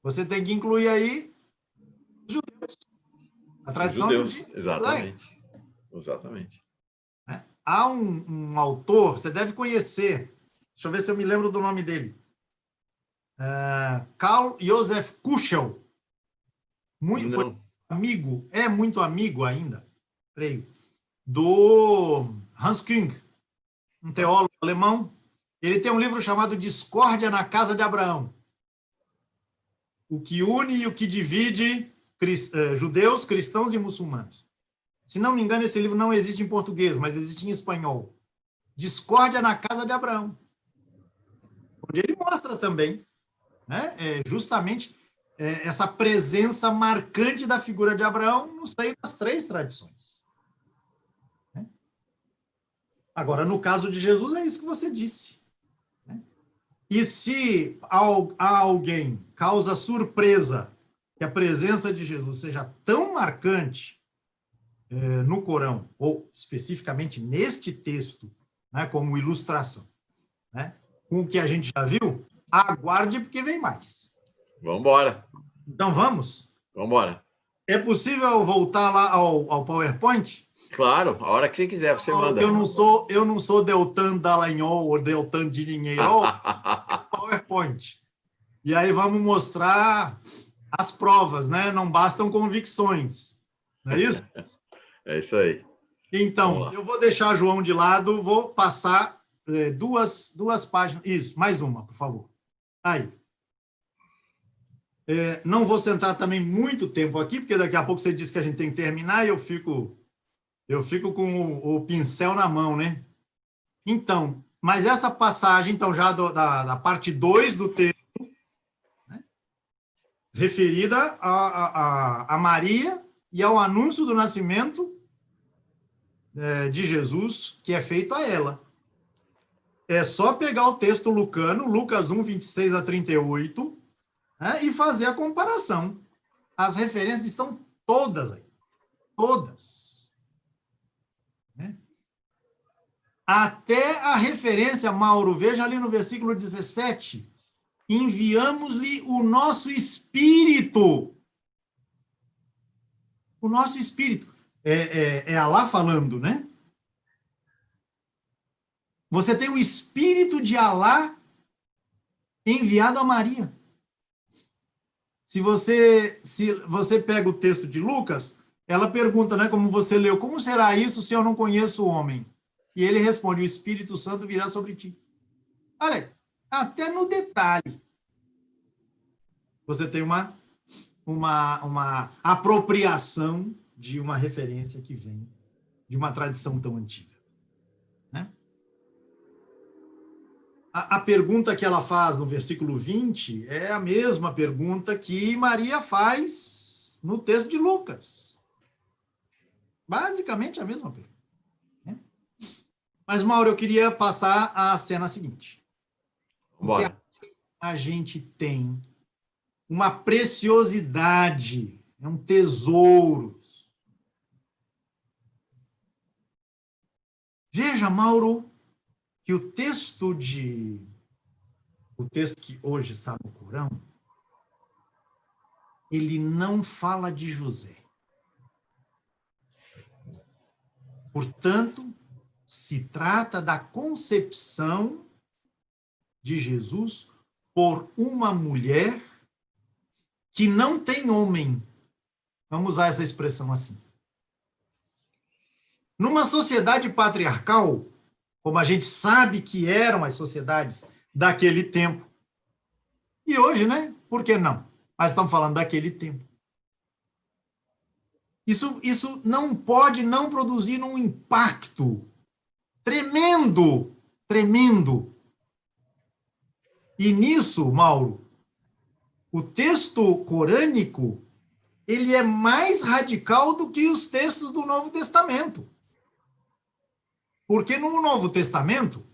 você tem que incluir aí os judeus. A tradição judeus, exatamente. Exatamente. Há um autor, você deve conhecer, deixa eu ver se eu me lembro do nome dele. Karl Josef Kuschel. Foi amigo, é muito amigo ainda, creio, do Hans Küng, um teólogo alemão. Ele tem um livro chamado Discórdia na Casa de Abraão. O que une e o que divide judeus, cristãos e muçulmanos. Se não me engano, esse livro não existe em português, mas existe em espanhol. Discórdia na Casa de Abraão. Onde ele mostra também, né, justamente essa presença marcante da figura de Abraão no seio das três tradições. Agora, no caso de Jesus, é isso que você disse. E se a alguém causa surpresa que a presença de Jesus seja tão marcante no Corão, ou especificamente neste texto, né, como ilustração, né, com o que a gente já viu, aguarde porque vem mais. Vamos embora. Então vamos? Vamos embora. É possível voltar lá ao PowerPoint? Claro, a hora que você quiser, você manda. Eu não sou Deltan Dallagnol ou Deltan de Ningueiro, PowerPoint. E aí vamos mostrar as provas, né? Não bastam convicções. Não é isso? É isso aí. Então, eu vou deixar João de lado, vou passar duas páginas. Isso, mais uma, por favor. Aí. Não vou centrar também muito tempo aqui, porque daqui a pouco você diz que a gente tem que terminar e eu fico com o pincel na mão, né? Então, mas essa passagem, então, já da parte 2 do texto, né, referida a Maria e ao anúncio do nascimento de Jesus, que é feito a ela. É só pegar o texto lucano, Lucas 1, 26 a 38, e fazer a comparação. As referências estão todas aí. Todas. Até a referência, Mauro, veja ali no versículo 17. Enviamos-lhe o nosso Espírito. O nosso Espírito. É Alá falando, né? Você tem o Espírito de Alá enviado a Maria. Se você pega o texto de Lucas, ela pergunta, né, como você leu, como será isso se eu não conheço o homem? E ele responde, o Espírito Santo virá sobre ti. Olha aí, até no detalhe. Você tem uma apropriação de uma referência que vem de uma tradição tão antiga. Né? A pergunta que ela faz no versículo 20 é a mesma pergunta que Maria faz no texto de Lucas. Basicamente a mesma pergunta. Né? Mas, Mauro, eu queria passar a cena seguinte. Porque Bora. a gente tem uma preciosidade, é um tesouro. Veja, Mauro, que o texto que hoje está no Corão, ele não fala de José. Portanto, se trata da concepção de Jesus por uma mulher que não tem homem. Vamos usar essa expressão assim. Numa sociedade patriarcal, como a gente sabe que eram as sociedades daquele tempo, e hoje, né? Por que não? Mas estamos falando daquele tempo. Isso não pode não produzir um impacto tremendo, tremendo. E nisso, Mauro, o texto corânico, ele é mais radical do que os textos do Novo Testamento. Porque no Novo Testamento,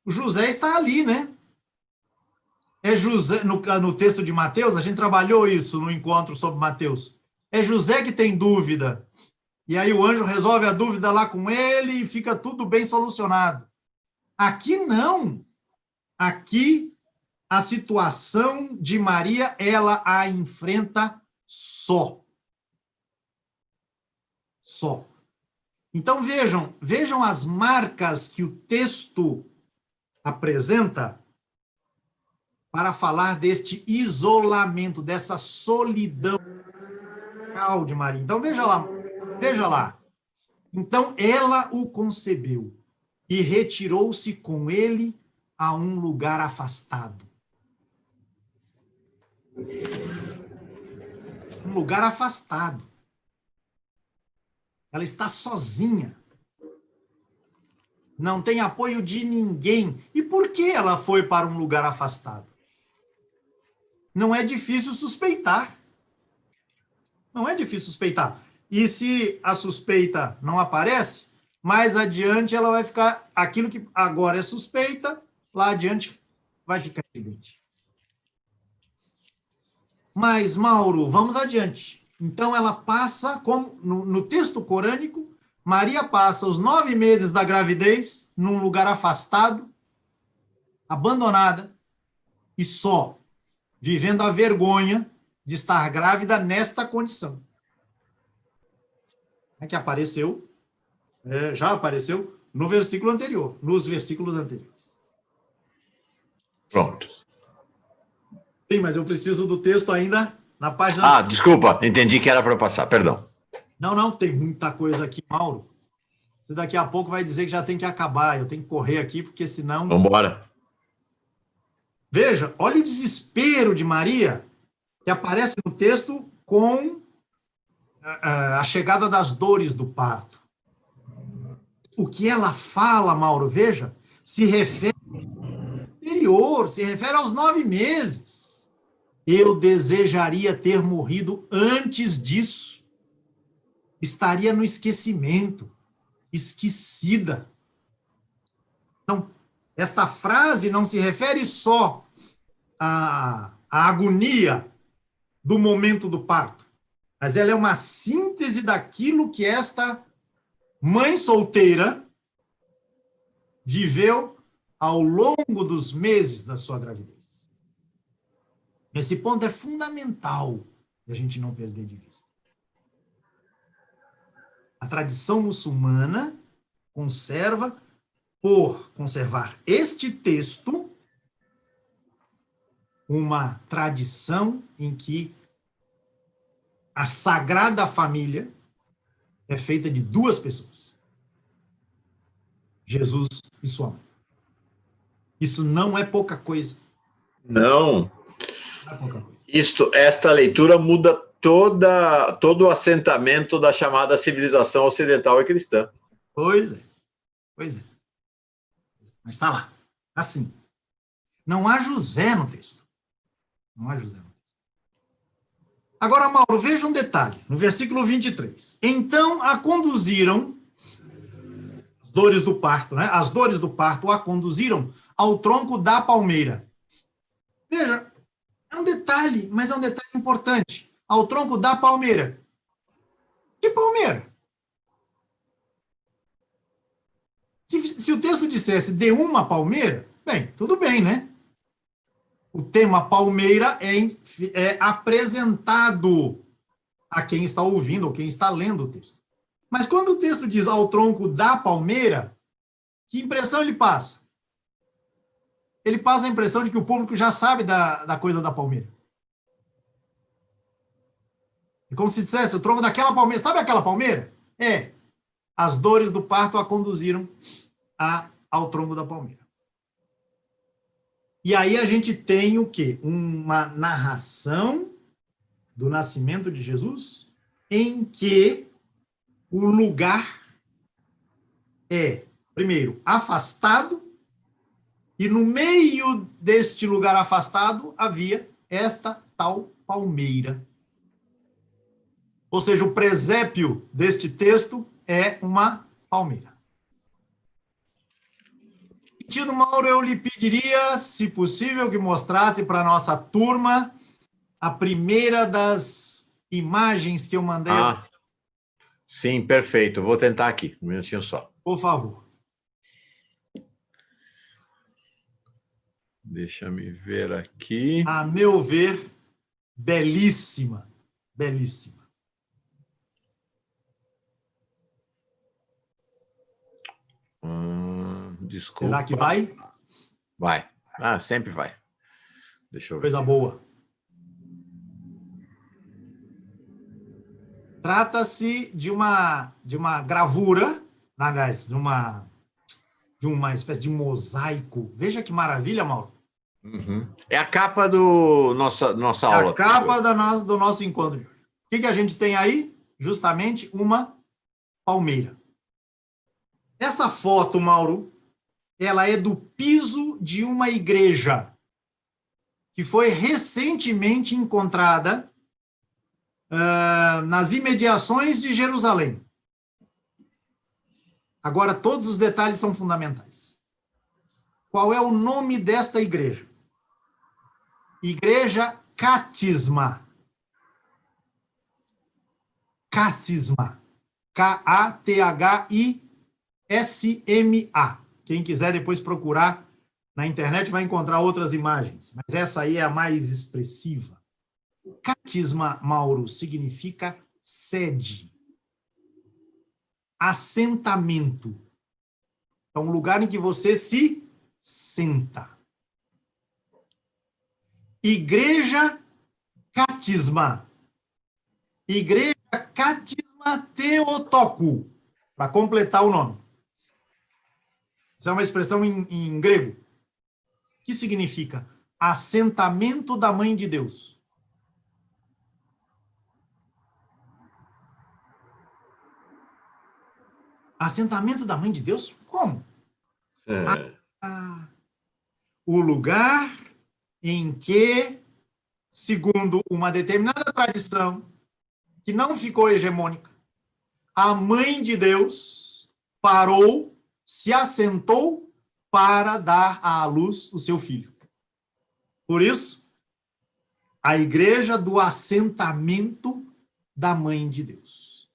o José está ali, né? É José, no texto de Mateus, a gente trabalhou isso no encontro sobre Mateus. É José que tem dúvida. E aí o anjo resolve a dúvida lá com ele e fica tudo bem solucionado. Aqui não. Aqui a situação de Maria, ela a enfrenta só. Só. Então vejam as marcas que o texto apresenta para falar deste isolamento, dessa solidão de Maria. Então veja lá. Então ela o concebeu e retirou-se com ele a um lugar afastado. Um lugar afastado. Ela está sozinha. Não tem apoio de ninguém. E por que ela foi para um lugar afastado? Não é difícil suspeitar. Não é difícil suspeitar. E se a suspeita não aparece, mais adiante ela vai ficar... Aquilo que agora é suspeita, lá adiante vai ficar evidente. Mas, Mauro, vamos adiante. Então, ela passa, como no texto corânico, Maria passa os 9 meses da gravidez num lugar afastado, abandonada, e só, vivendo a vergonha de estar grávida nesta condição. É que apareceu, já apareceu no versículo anterior, nos versículos anteriores. Pronto. Sim, mas eu preciso do texto ainda na página... Ah, desculpa, entendi que era para passar, perdão. Não, tem muita coisa aqui, Mauro. Você daqui a pouco vai dizer que já tem que acabar, eu tenho que correr aqui, porque senão... Vamos embora. Veja, olha o desespero de Maria, que aparece no texto com a chegada das dores do parto. O que ela fala, Mauro, veja, se refere aos 9 meses. Eu desejaria ter morrido antes disso. Estaria no esquecimento, esquecida. Então, esta frase não se refere só à agonia do momento do parto, mas ela é uma síntese daquilo que esta mãe solteira viveu ao longo dos meses da sua gravidez. Esse ponto é fundamental a gente não perder de vista. A tradição muçulmana conserva, por conservar este texto, uma tradição em que a Sagrada Família é feita de 2 pessoas. Jesus e sua mãe. Isso não é pouca coisa. Não. Não é pouca coisa. Esta leitura muda todo o assentamento da chamada civilização ocidental e cristã. Pois é. Mas está lá. Assim. Não há José no texto. Não há José no texto. Agora, Mauro, veja um detalhe. No versículo 23. Então a conduziram, as dores do parto, né? As dores do parto a conduziram ao tronco da palmeira Veja, é um detalhe, mas é um detalhe importante. Ao tronco da palmeira. Que palmeira? Se o texto dissesse de uma palmeira, bem, tudo bem, né? O tema palmeira é apresentado a quem está ouvindo ou quem está lendo o texto. Mas quando o texto diz ao tronco da palmeira, que impressão ele passa? Ele passa a impressão de que o público já sabe da coisa da palmeira. É como se dissesse o tronco daquela palmeira. Sabe aquela palmeira? É. As dores do parto a conduziram ao tronco da palmeira. E aí a gente tem o quê? Uma narração do nascimento de Jesus em que o lugar é, primeiro, afastado, e no meio deste lugar afastado havia esta tal palmeira. Ou seja, o presépio deste texto é uma palmeira. Sentido, Mauro, eu lhe pediria, se possível, que mostrasse para a nossa turma a primeira das imagens que eu mandei. Sim, perfeito. Vou tentar aqui, um minutinho só. Por favor. Deixa eu ver aqui. A meu ver, belíssima. Belíssima. Desculpa. Será que vai? Vai. Sempre vai. Deixa eu ver. Coisa boa. Trata-se de uma gravura, aliás, de uma espécie de mosaico. Veja que maravilha, Mauro. Uhum. É a capa do nossa aula. É a capa do nosso encontro. O que a gente tem aí? Justamente uma palmeira. Essa foto, Mauro, ela é do piso de uma igreja que foi recentemente encontrada nas imediações de Jerusalém. Agora, todos os detalhes são fundamentais. Qual é o nome desta igreja? Igreja Catisma. Catisma. K-A-T-H-I-S-M-A. Quem quiser depois procurar na internet vai encontrar outras imagens, mas essa aí é a mais expressiva. Catisma, Mauro, significa sede, assentamento. É um lugar em que você se senta. Igreja Catisma. Igreja Catisma Theotokos, para completar o nome. Essa é uma expressão em grego, que significa assentamento da Mãe de Deus. Assentamento da Mãe de Deus? Como? O lugar em que, segundo uma determinada tradição, que não ficou hegemônica, a Mãe de Deus parou, se assentou para dar à luz o seu filho. Por isso, a igreja do assentamento da Mãe de Deus.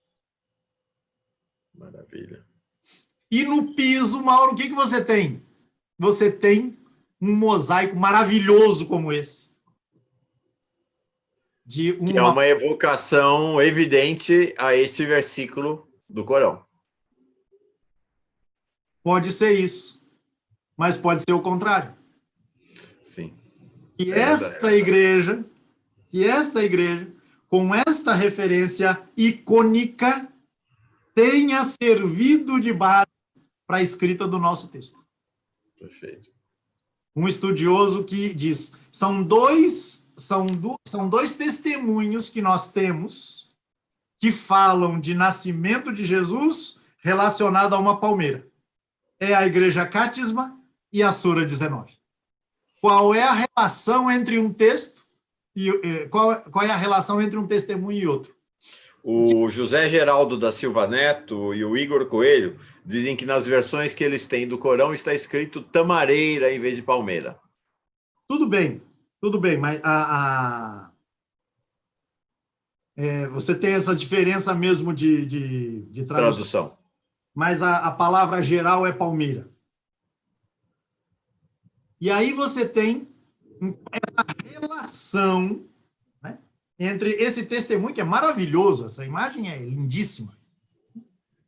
Maravilha. E no piso, Mauro, o que você tem? Você tem um mosaico maravilhoso como esse. Que é uma evocação evidente a esse versículo do Corão. Pode ser isso, mas pode ser o contrário. Sim. Que esta igreja, com esta referência icônica, tenha servido de base para a escrita do nosso texto. Perfeito. Um estudioso que diz, são dois testemunhos que nós temos que falam de nascimento de Jesus relacionado a uma palmeira. É a igreja Catisma e a Sura 19. Qual é a relação entre um texto e qual é a relação entre um testemunho e outro? O José Geraldo da Silva Neto e o Igor Coelho dizem que nas versões que eles têm do Corão está escrito tamareira em vez de palmeira. Tudo bem, Tudo bem, mas você tem essa diferença mesmo de tradução. Mas a palavra geral é palmeira. E aí você tem essa relação, né, entre esse testemunho, que é maravilhoso, essa imagem é lindíssima,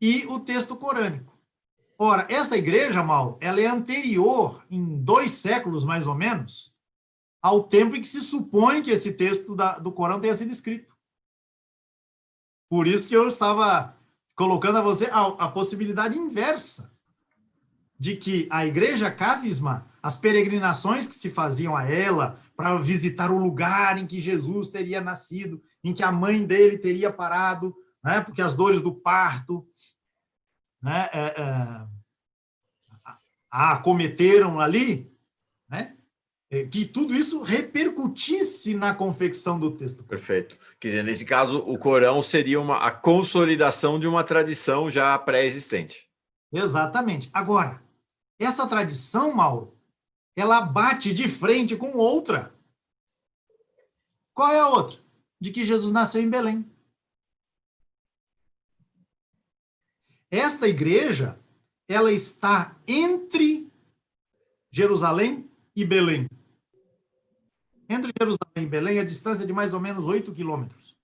e o texto corânico. Ora, essa igreja, Mauro, ela é anterior, em 2 séculos mais ou menos, ao tempo em que se supõe que esse texto do Corão tenha sido escrito. Por isso que eu estava colocando a você a possibilidade inversa de que a igreja Cátisma, as peregrinações que se faziam a ela para visitar o lugar em que Jesus teria nascido, em que a mãe dele teria parado, né, porque as dores do parto, né, a acometeram ali, né, que tudo isso repercutisse na confecção do texto. Perfeito. Quer dizer, nesse caso, o Corão seria a consolidação de uma tradição já pré-existente. Exatamente. Agora, essa tradição, Mauro, ela bate de frente com outra. Qual é a outra? De que Jesus nasceu em Belém. Esta igreja, ela está entre Jerusalém e Belém. Entre Jerusalém e Belém, a distância é de mais ou menos 8 quilômetros.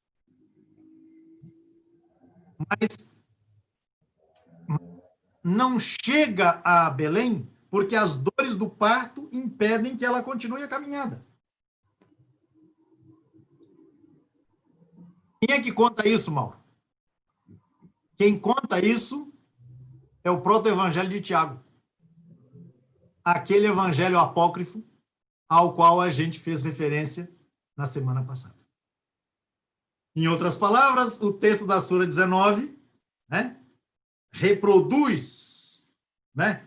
Mas não chega a Belém porque as dores do parto impedem que ela continue a caminhada. Quem é que conta isso, Mauro? Quem conta isso é o proto-evangelho de Tiago. Aquele evangelho apócrifo ao qual a gente fez referência na semana passada. Em outras palavras, o texto da Sura 19, né, reproduz, né,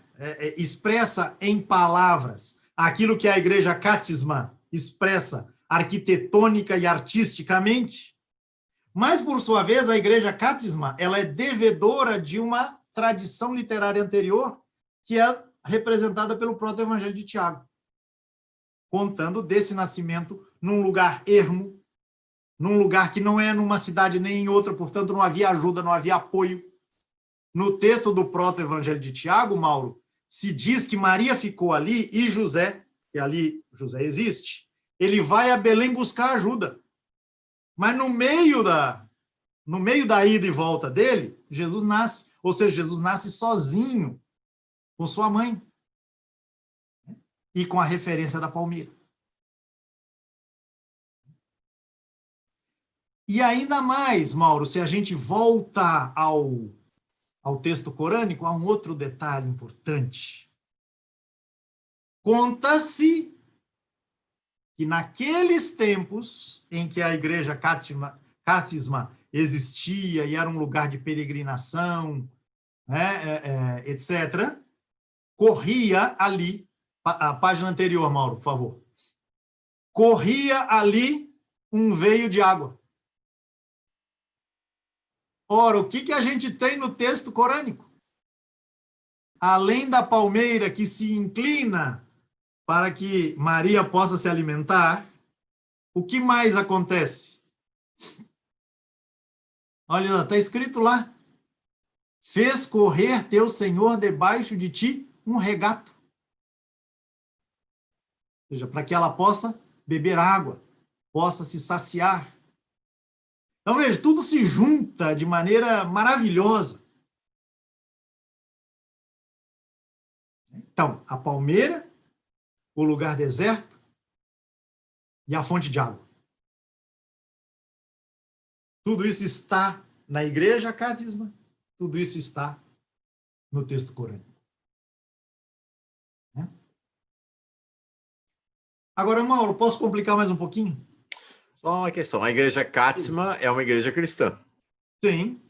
expressa em palavras aquilo que a igreja Cátisma expressa arquitetônica e artisticamente, mas, por sua vez, a igreja Cátisma, ela é devedora de uma tradição literária anterior que é representada pelo proto-evangelho de Tiago, contando desse nascimento num lugar ermo, num lugar que não é numa cidade nem em outra, portanto, não havia ajuda, não havia apoio. No texto do proto-evangelho de Tiago, Mauro, se diz que Maria ficou ali e José, que ali José existe, ele vai a Belém buscar ajuda. Mas no meio da ida e volta dele, Jesus nasce. Ou seja, Jesus nasce sozinho com sua mãe. E com a referência da palmeira. E ainda mais, Mauro, se a gente volta ao texto corânico, há um outro detalhe importante. Conta-se que naqueles tempos em que a igreja Cátisma existia e era um lugar de peregrinação, né, etc., corria ali, a página anterior, Mauro, por favor, corria ali um veio de água. Ora, o que a gente tem no texto corânico? Além da palmeira que se inclina para que Maria possa se alimentar, o que mais acontece? Olha, está escrito lá. Fez correr teu Senhor debaixo de ti um regato. Ou seja, para que ela possa beber água, possa se saciar. Então, veja, tudo se junta de maneira maravilhosa. Então, a palmeira, o lugar deserto e a fonte de água. Tudo isso está na igreja Cátisma, tudo isso está no texto corânico. Agora, Mauro, posso complicar mais um pouquinho? Só uma questão. A igreja Cátisma é uma igreja cristã. Sim.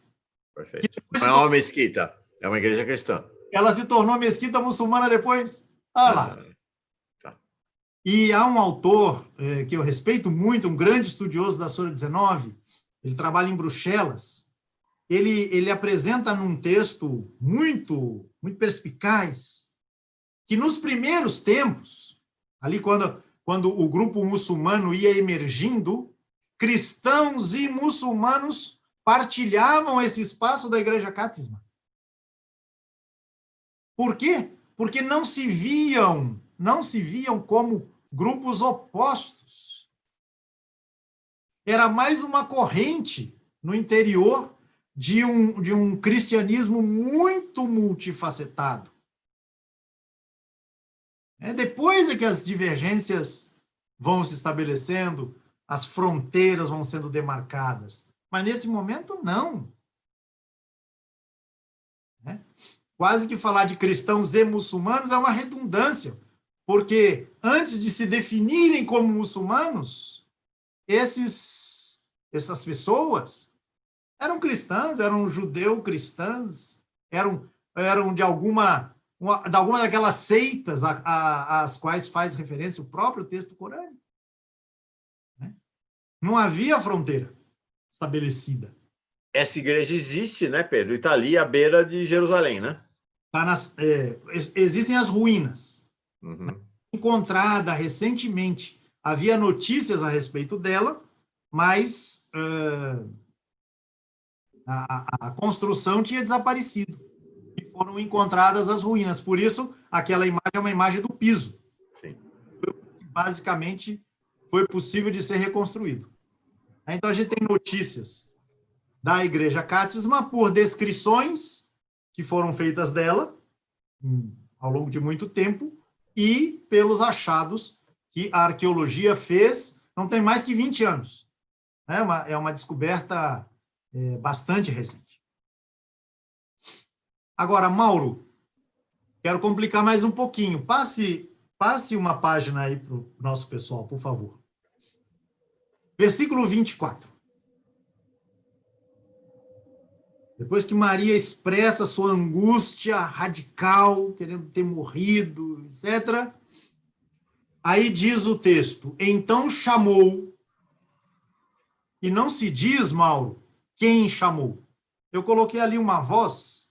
Perfeito. Não é uma mesquita, é uma igreja cristã. Ela se tornou mesquita muçulmana depois? Lá. Tá. E há um autor que eu respeito muito, um grande estudioso da Sura 19, ele trabalha em Bruxelas, ele apresenta num texto muito, muito perspicaz que nos primeiros tempos, ali quando quando o grupo muçulmano ia emergindo, cristãos e muçulmanos partilhavam esse espaço da Igreja Catecisma. Por quê? Porque não se viam como grupos opostos. Era mais uma corrente no interior de um cristianismo muito multifacetado. Depois é que as divergências vão se estabelecendo, as fronteiras vão sendo demarcadas. Mas nesse momento, não. Quase que falar de cristãos e muçulmanos é uma redundância, porque antes de se definirem como muçulmanos, essas pessoas eram cristãs, eram judeu-cristãs, eram de alguma daquelas seitas às quais faz referência o próprio texto corânico. Não havia fronteira estabelecida. Essa igreja existe, né, Pedro? E está ali à beira de Jerusalém, né? Existem as ruínas. Uhum. Encontrada recentemente. Havia notícias a respeito dela, mas a construção tinha desaparecido. E foram encontradas as ruínas. Por isso, aquela imagem é uma imagem do piso. Sim. Basicamente, foi possível de ser reconstruído. Então, a gente tem notícias da Igreja Catecisma por descrições que foram feitas dela ao longo de muito tempo e pelos achados que a arqueologia fez não tem mais que 20 anos. É uma descoberta bastante recente. Agora, Mauro, quero complicar mais um pouquinho. Passe uma página aí para o nosso pessoal, por favor. Versículo 24. Depois que Maria expressa sua angústia radical, querendo ter morrido, etc., aí diz o texto, então chamou, e não se diz, Mauro, quem chamou. Eu coloquei ali uma voz,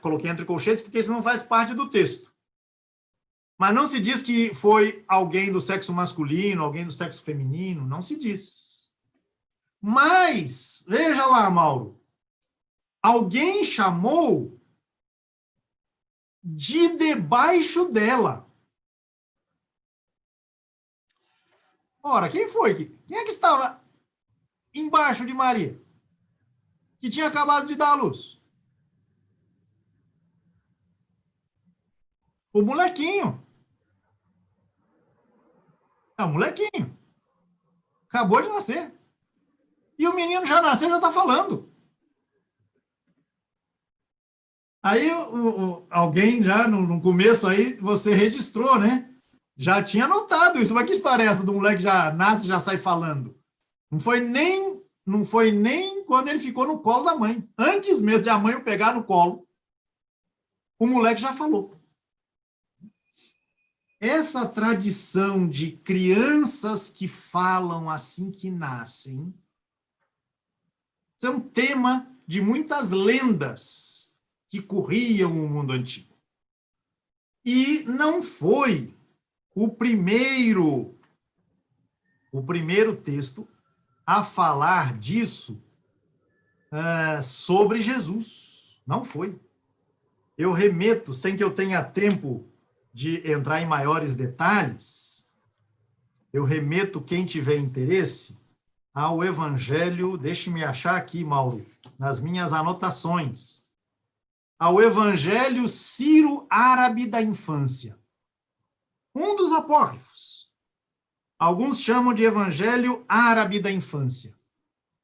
coloquei entre colchetes, porque isso não faz parte do texto. Mas não se diz que foi alguém do sexo masculino, alguém do sexo feminino, não se diz. Mas, veja lá, Mauro, alguém chamou de debaixo dela. Ora, quem foi? Quem é que estava embaixo de Maria? Que tinha acabado de dar à luz? O molequinho. É o molequinho. Acabou de nascer. E o menino já nasceu, já está falando. Aí alguém já no começo aí você registrou, né? Já tinha notado isso. Mas que história é essa do moleque que já nasce e já sai falando? Não foi nem quando ele ficou no colo da mãe. Antes mesmo de a mãe o pegar no colo, o moleque já falou. Essa tradição de crianças que falam assim que nascem é um tema de muitas lendas que corriam o mundo antigo. E não foi o primeiro texto a falar disso sobre Jesus. Não foi. Eu remeto, sem que eu tenha tempo de entrar em maiores detalhes, eu remeto quem tiver interesse ao Evangelho, deixe-me achar aqui, Mauro, nas minhas anotações, ao Evangelho Sírio-Árabe da Infância. Um dos apócrifos. Alguns chamam de Evangelho Árabe da Infância.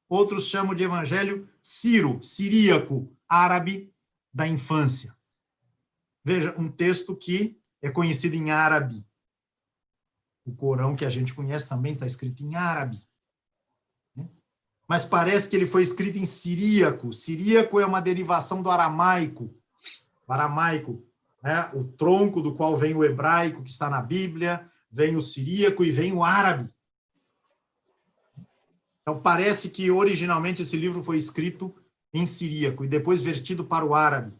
Outros chamam de Evangelho siríaco, árabe da infância. Veja, um texto que é conhecido em árabe. O Corão, que a gente conhece, também está escrito em árabe. Mas parece que ele foi escrito em siríaco. Siríaco é uma derivação do aramaico. O aramaico, o tronco do qual vem o hebraico, que está na Bíblia, vem o siríaco e vem o árabe. Então, parece que originalmente esse livro foi escrito em siríaco e depois vertido para o árabe.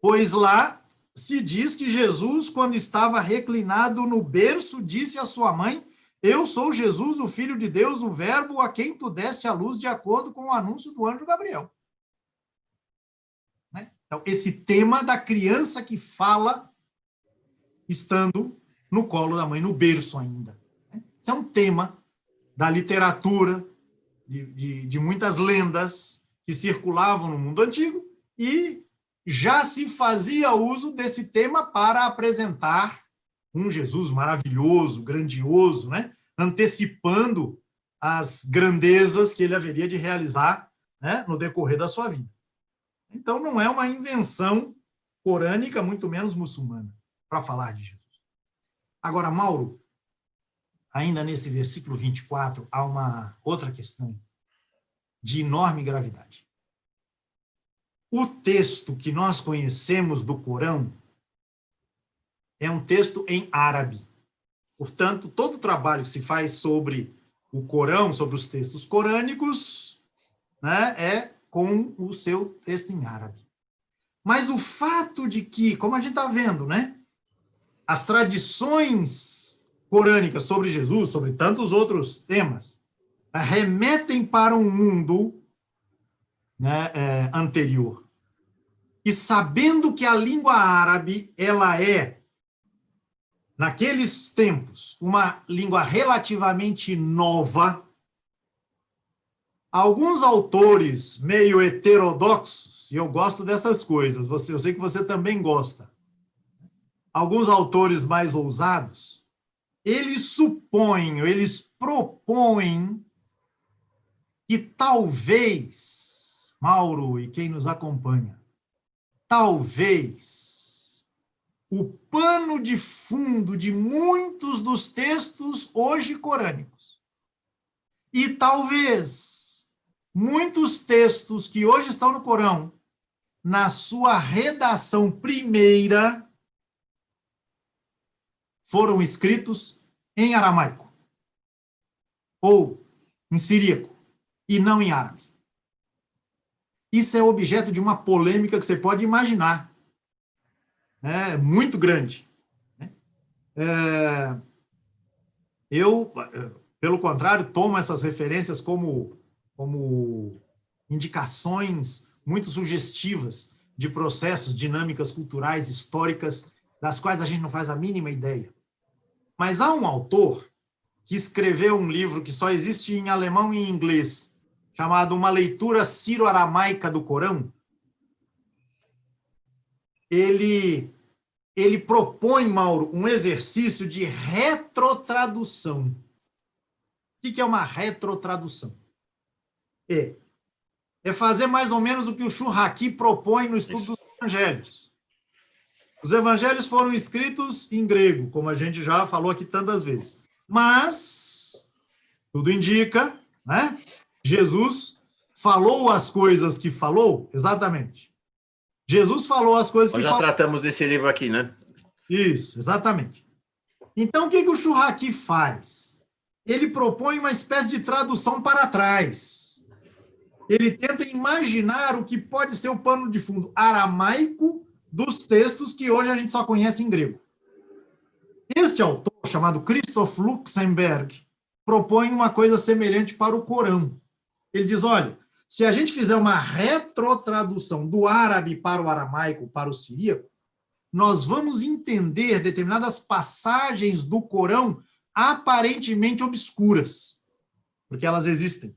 Pois lá, se diz que Jesus, quando estava reclinado no berço, disse à sua mãe: eu sou Jesus, o Filho de Deus, o Verbo, a quem tu deste a luz, de acordo com o anúncio do anjo Gabriel. Né? Então, esse tema da criança que fala estando no colo da mãe, no berço ainda. Né? Esse é um tema da literatura, de muitas lendas que circulavam no mundo antigo, e já se fazia uso desse tema para apresentar um Jesus maravilhoso, grandioso, né? Antecipando as grandezas que ele haveria de realizar, né, no decorrer da sua vida. Então, não é uma invenção corânica, muito menos muçulmana, para falar de Jesus. Agora, Mauro, ainda nesse versículo 24, há uma outra questão de enorme gravidade. O texto que nós conhecemos do Corão é um texto em árabe. Portanto, todo o trabalho que se faz sobre o Corão, sobre os textos corânicos, né, é com o seu texto em árabe. Mas o fato de que, como a gente está vendo, né, as tradições corânicas sobre Jesus, sobre tantos outros temas, remetem para um mundo, né, anterior. E sabendo que a língua árabe, ela é, naqueles tempos, uma língua relativamente nova, alguns autores meio heterodoxos, e eu gosto dessas coisas, eu sei que você também gosta, alguns autores mais ousados, eles propõem que talvez, Mauro e quem nos acompanha, talvez o pano de fundo de muitos dos textos hoje corânicos, e talvez muitos textos que hoje estão no Corão, na sua redação primeira, foram escritos em aramaico, ou em siríaco, e não em árabe. Isso é objeto de uma polêmica que você pode imaginar. É muito grande. Eu, pelo contrário, tomo essas referências como indicações muito sugestivas de processos, dinâmicas culturais, históricas, das quais a gente não faz a mínima ideia. Mas há um autor que escreveu um livro que só existe em alemão e em inglês, chamado Uma Leitura Ciro-Aramaica do Corão. Ele propõe, Mauro, um exercício de retrotradução. O que é uma retrotradução? É fazer mais ou menos o que o Shurraqi propõe no estudo dos evangelhos. Os evangelhos foram escritos em grego, como a gente já falou aqui tantas vezes. Mas, tudo indica, né? Jesus falou as coisas que falou, exatamente. Jesus falou as coisas que falou. Nós já tratamos desse livro aqui, né? Isso, exatamente. Então, o que o Shurraqi faz? Ele propõe uma espécie de tradução para trás. Ele tenta imaginar o que pode ser o pano de fundo aramaico dos textos que hoje a gente só conhece em grego. Este autor, chamado Christoph Luxemburg, propõe uma coisa semelhante para o Corão. Ele diz, olha, se a gente fizer uma retrotradução do árabe para o aramaico, para o siríaco, nós vamos entender determinadas passagens do Corão aparentemente obscuras, porque elas existem.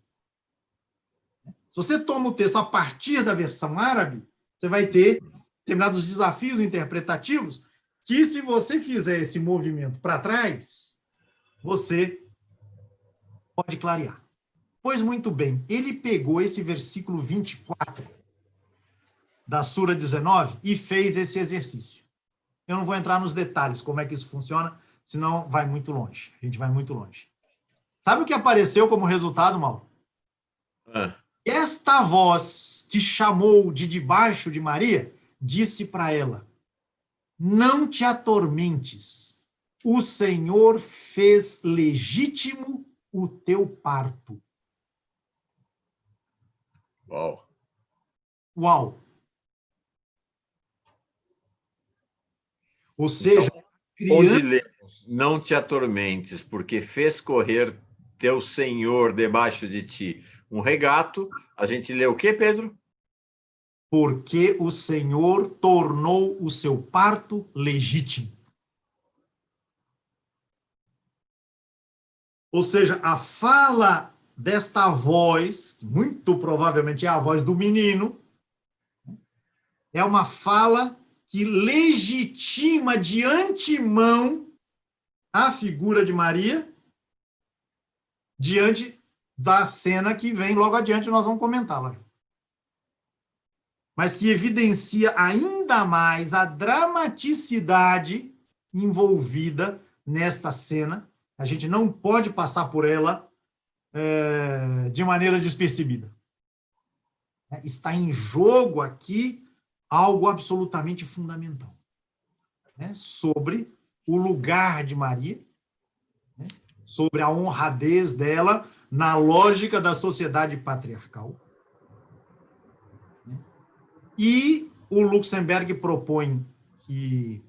Se você toma o texto a partir da versão árabe, você vai ter determinados desafios interpretativos que, se você fizer esse movimento para trás, você pode clarear. Pois muito bem, ele pegou esse versículo 24 da Sura 19 e fez esse exercício. Eu não vou entrar nos detalhes como é que isso funciona, senão vai muito longe. A gente vai muito longe. Sabe o que apareceu como resultado, Mauro? Esta voz que chamou de debaixo de Maria, disse para ela, não te atormentes, o Senhor fez legítimo o teu parto. Uau! Uau! Ou seja, então, onde lemos, não te atormentes, porque fez correr teu Senhor debaixo de ti um regato, a gente lê o quê, Pedro? Porque o Senhor tornou o seu parto legítimo. Ou seja, a fala desta voz, muito provavelmente é a voz do menino, é uma fala que legitima de antemão a figura de Maria diante da cena que vem logo adiante, nós vamos comentá-la. Mas que evidencia ainda mais a dramaticidade envolvida nesta cena. A gente não pode passar por ela de maneira despercebida. Está em jogo aqui algo absolutamente fundamental, sobre o lugar de Maria, sobre a honradez dela na lógica da sociedade patriarcal. E o Luxemburg propõe que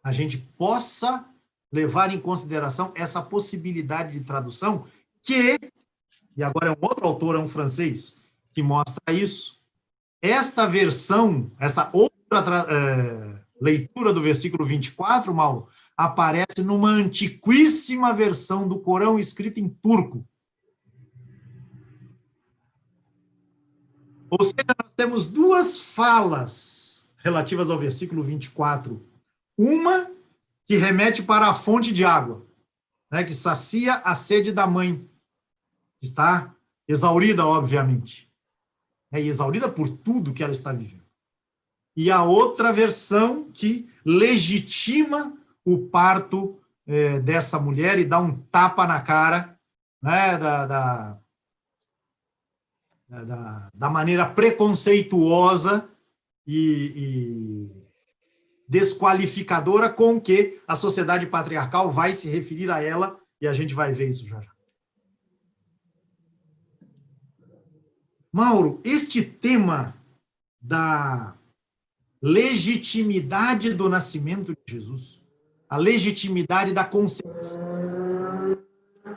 a gente possa levar em consideração essa possibilidade de tradução que, e agora é um outro autor, é um francês, que mostra isso, esta versão, essa outra leitura do versículo 24, Mauro, aparece numa antiquíssima versão do Corão escrita em turco. Ou seja, nós temos duas falas relativas ao versículo 24. Uma que remete para a fonte de água, que sacia a sede da mãe, que está exaurida, obviamente. E exaurida por tudo que ela está vivendo. E a outra versão que legitima o parto dessa mulher e dá um tapa na cara, da maneira preconceituosa e desqualificadora com que a sociedade patriarcal vai se referir a ela, e a gente vai ver isso já. Mauro, este tema da legitimidade do nascimento de Jesus, a legitimidade da concepção,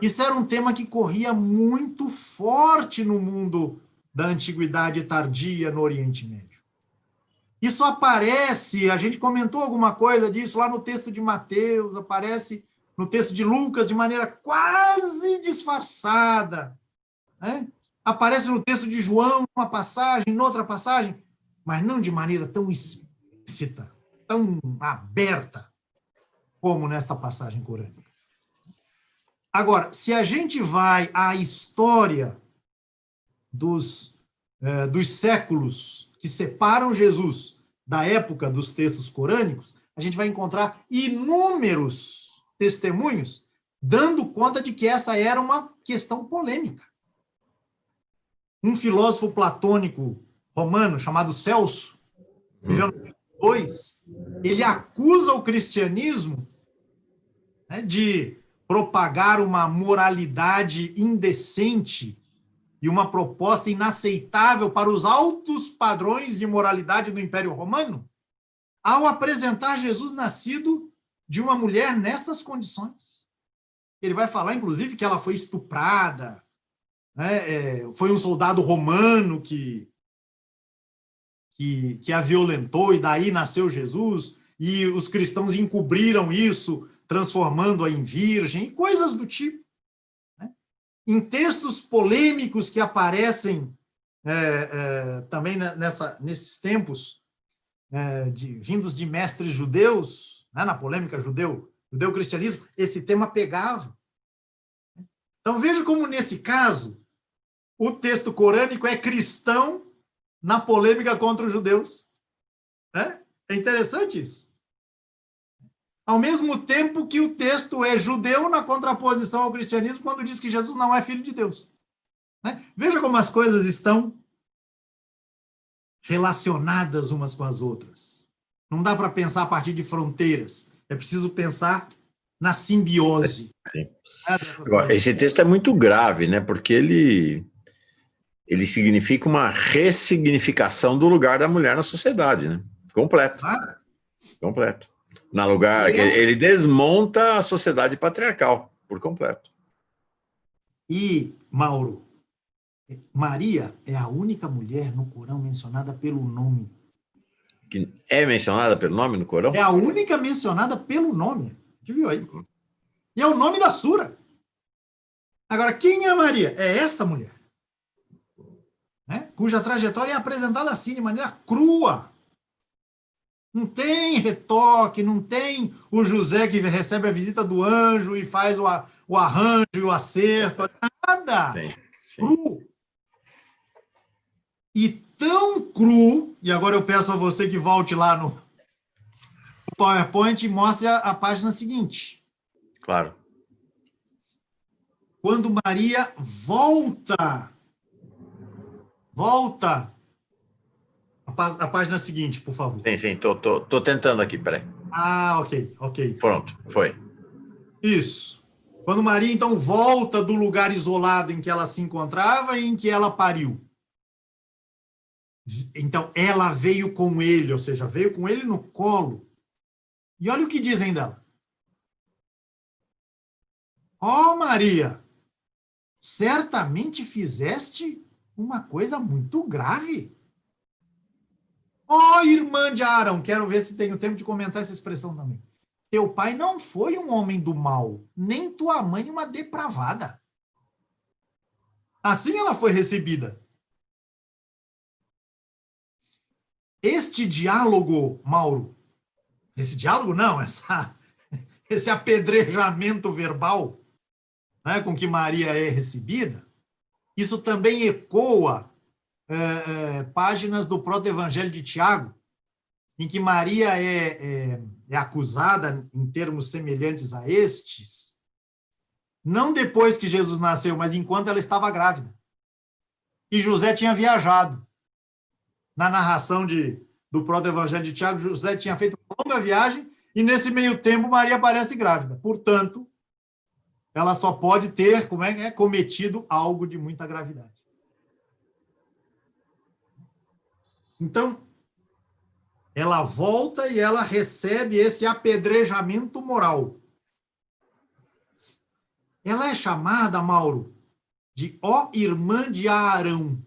isso era um tema que corria muito forte no mundo da antiguidade tardia no Oriente Médio. Isso aparece, a gente comentou alguma coisa disso lá no texto de Mateus, aparece no texto de Lucas de maneira quase disfarçada, aparece no texto de João, numa passagem, noutra passagem, mas não de maneira tão explícita, tão aberta, como nesta passagem corânica. Agora, se a gente vai à história dos séculos que separam Jesus da época dos textos corânicos, a gente vai encontrar inúmeros testemunhos dando conta de que essa era uma questão polêmica. Um filósofo platônico romano chamado Celso, vivendo no século II, ele acusa o cristianismo de propagar uma moralidade indecente e uma proposta inaceitável para os altos padrões de moralidade do Império Romano, ao apresentar Jesus nascido de uma mulher nestas condições. Ele vai falar, inclusive, que ela foi estuprada, foi um soldado romano que a violentou, e daí nasceu Jesus, e os cristãos encobriram isso, transformando-a em virgem, e coisas do tipo. Em textos polêmicos que aparecem também nesses tempos, vindos de mestres judeus, na polêmica judeu-cristianismo, esse tema pegava. Então, veja como, nesse caso, o texto corânico é cristão na polêmica contra os judeus. É interessante isso. Ao mesmo tempo que o texto é judeu na contraposição ao cristianismo, quando diz que Jesus não é filho de Deus. Veja como as coisas estão relacionadas umas com as outras. Não dá para pensar a partir de fronteiras. É preciso pensar na simbiose. Agora, esse texto é muito grave, porque ele significa uma ressignificação do lugar da mulher na sociedade, completo. Completo. Na lugar, ele desmonta a sociedade patriarcal por completo. E, Mauro, Maria é a única mulher no Corão mencionada pelo nome. Que é mencionada pelo nome no Corão? É a única mencionada pelo nome. Você viu aí? E é o nome da sura. Agora, quem é Maria? É esta mulher. Né? Cuja trajetória é apresentada assim, de maneira crua. Não tem retoque, não tem o José que recebe a visita do anjo e faz o arranjo e o acerto. Nada. Sim, sim. Cru. E tão cru, e agora eu peço a você que volte lá no PowerPoint e mostre a página seguinte. Claro. Quando Maria volta. A página seguinte, por favor. Sim, tô tentando aqui, peraí. Ah, ok. Pronto, foi. Isso. Quando Maria, então, volta do lugar isolado em que ela se encontrava e em que ela pariu. Então, ela veio com ele, ou seja, veio com ele no colo. E olha o que dizem dela. Ó, Maria, certamente fizeste uma coisa muito grave. Ó, irmã de Arão, quero ver se tenho tempo de comentar essa expressão também. Teu pai não foi um homem do mal, nem tua mãe uma depravada. Assim ela foi recebida. Este diálogo, Mauro, esse diálogo não, esse apedrejamento verbal, né, com que Maria é recebida, isso também ecoa páginas do proto-evangelho de Tiago, em que Maria é acusada em termos semelhantes a estes, não depois que Jesus nasceu, mas enquanto ela estava grávida. E José tinha viajado. Na narração do proto-evangelho de Tiago, José tinha feito uma longa viagem e, nesse meio tempo, Maria aparece grávida. Portanto, ela só pode ter, cometido algo de muita gravidade. Então, ela volta e ela recebe esse apedrejamento moral. Ela é chamada, Mauro, de ó irmã de Arão.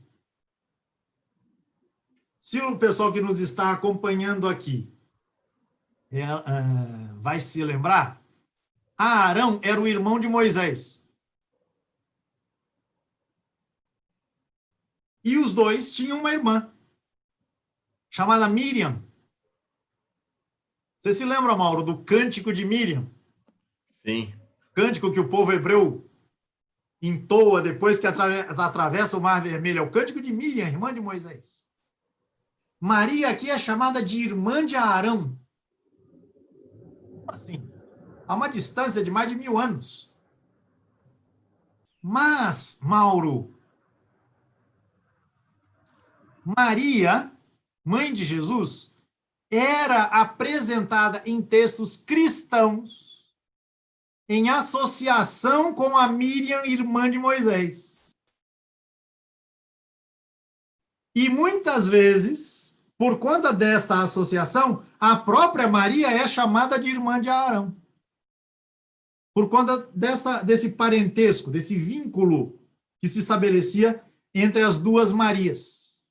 Se o pessoal que nos está acompanhando aqui vai se lembrar, Arão era o irmão de Moisés. E os dois tinham uma irmã, chamada Miriam. Você se lembra, Mauro, do cântico de Miriam? Sim. Cântico que o povo hebreu entoa depois que atravessa o Mar Vermelho. É o cântico de Miriam, irmã de Moisés. Maria aqui é chamada de irmã de Arão. Assim, a uma distância de mais de 1000 anos. Mas, Mauro, Maria, mãe de Jesus, era apresentada em textos cristãos em associação com a Miriam, irmã de Moisés. E muitas vezes, por conta desta associação, a própria Maria é chamada de irmã de Arão. Por conta desse parentesco, desse vínculo que se estabelecia entre as duas Marias.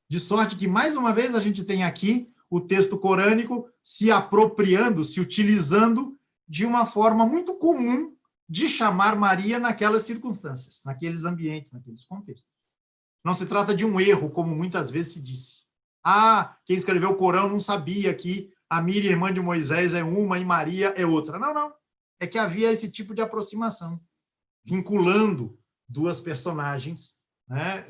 De sorte que, mais uma vez, a gente tem aqui o texto corânico se apropriando, se utilizando de uma forma muito comum de chamar Maria naquelas circunstâncias, naqueles ambientes, naqueles contextos. Não se trata de um erro, como muitas vezes se disse. Quem escreveu o Corão não sabia que a Miriam, irmã de Moisés, é uma e Maria é outra. Não. É que havia esse tipo de aproximação, vinculando duas personagens, né,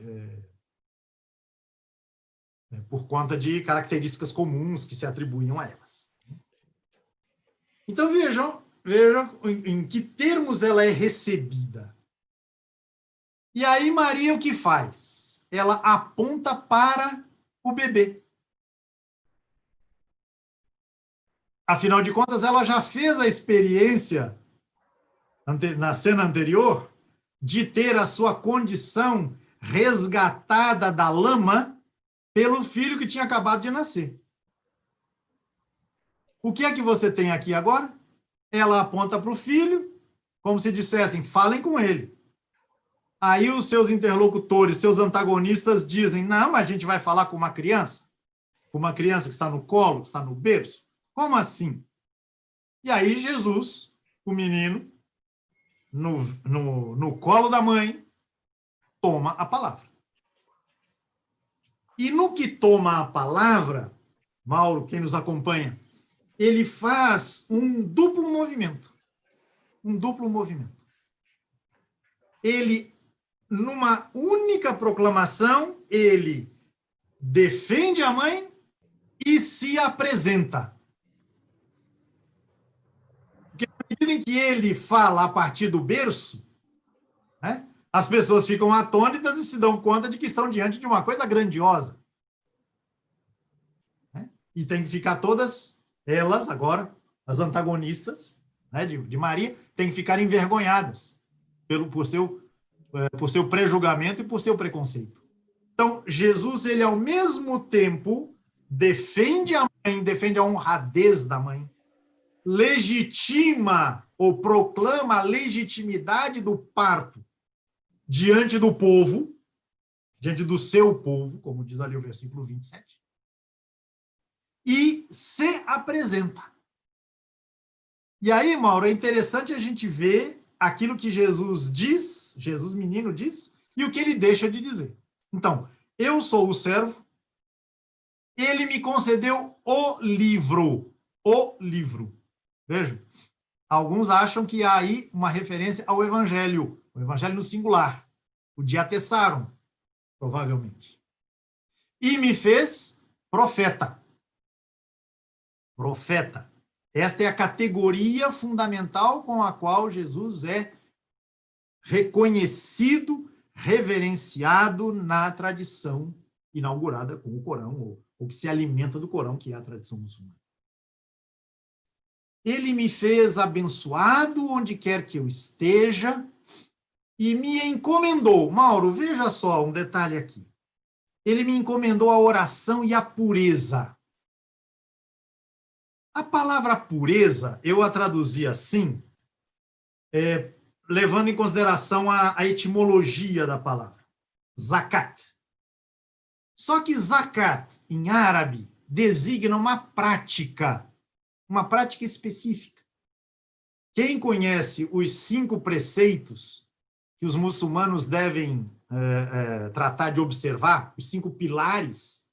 por conta de características comuns que se atribuíam a elas. Então, vejam em que termos ela é recebida. E aí, Maria, o que faz? Ela aponta para o bebê. Afinal de contas, ela já fez a experiência, na cena anterior, de ter a sua condição resgatada da lama pelo filho que tinha acabado de nascer. O que é que você tem aqui agora? Ela aponta para o filho, como se dissessem, falem com ele. Aí os seus interlocutores, seus antagonistas dizem, não, mas a gente vai falar com uma criança que está no colo, que está no berço. Como assim? E aí Jesus, o menino, no colo da mãe, toma a palavra. E no que toma a palavra, Mauro, quem nos acompanha, ele faz um duplo movimento. Um duplo movimento. Ele, numa única proclamação, ele defende a mãe e se apresenta. Porque na medida em que ele fala a partir do berço, né, as pessoas ficam atônitas e se dão conta de que estão diante de uma coisa grandiosa. Né? E tem que ficar todas elas, agora, as antagonistas, né, de Maria, tem que ficar envergonhadas por seu prejulgamento e por seu preconceito. Então, Jesus, ele ao mesmo tempo defende a mãe, defende a honradez da mãe, legitima ou proclama a legitimidade do parto diante do povo, diante do seu povo, como diz ali o versículo 27, e se apresenta. E aí, Mauro, é interessante a gente ver aquilo que Jesus diz, Jesus menino diz, e o que ele deixa de dizer. Então, eu sou o servo, ele me concedeu o livro. O livro. Veja, alguns acham que há aí uma referência ao evangelho, o evangelho no singular, o diatessaron, provavelmente. E me fez profeta. Profeta. Esta é a categoria fundamental com a qual Jesus é reconhecido, reverenciado na tradição inaugurada com o Corão, ou que se alimenta do Corão, que é a tradição muçulmana. Ele me fez abençoado onde quer que eu esteja e me encomendou. Mauro, veja só um detalhe aqui. Ele me encomendou a oração e a pureza. A palavra pureza, eu a traduzi assim, levando em consideração a etimologia da palavra. Zakat. Só que zakat, em árabe, designa uma prática específica. Quem conhece os 5 preceitos que os muçulmanos devem tratar de observar, os 5 pilares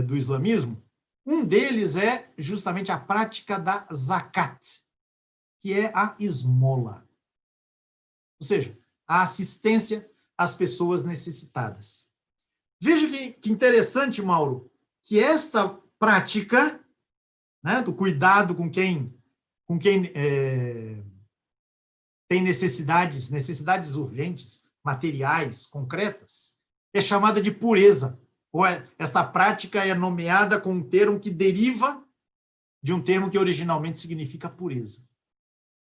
do islamismo, um deles é justamente a prática da zakat, que é a esmola. Ou seja, a assistência às pessoas necessitadas. Veja que interessante, Mauro, que esta prática, né, do cuidado com quem tem necessidades urgentes, materiais, concretas, é chamada de pureza. Ou esta prática é nomeada com um termo que deriva de um termo que originalmente significa pureza.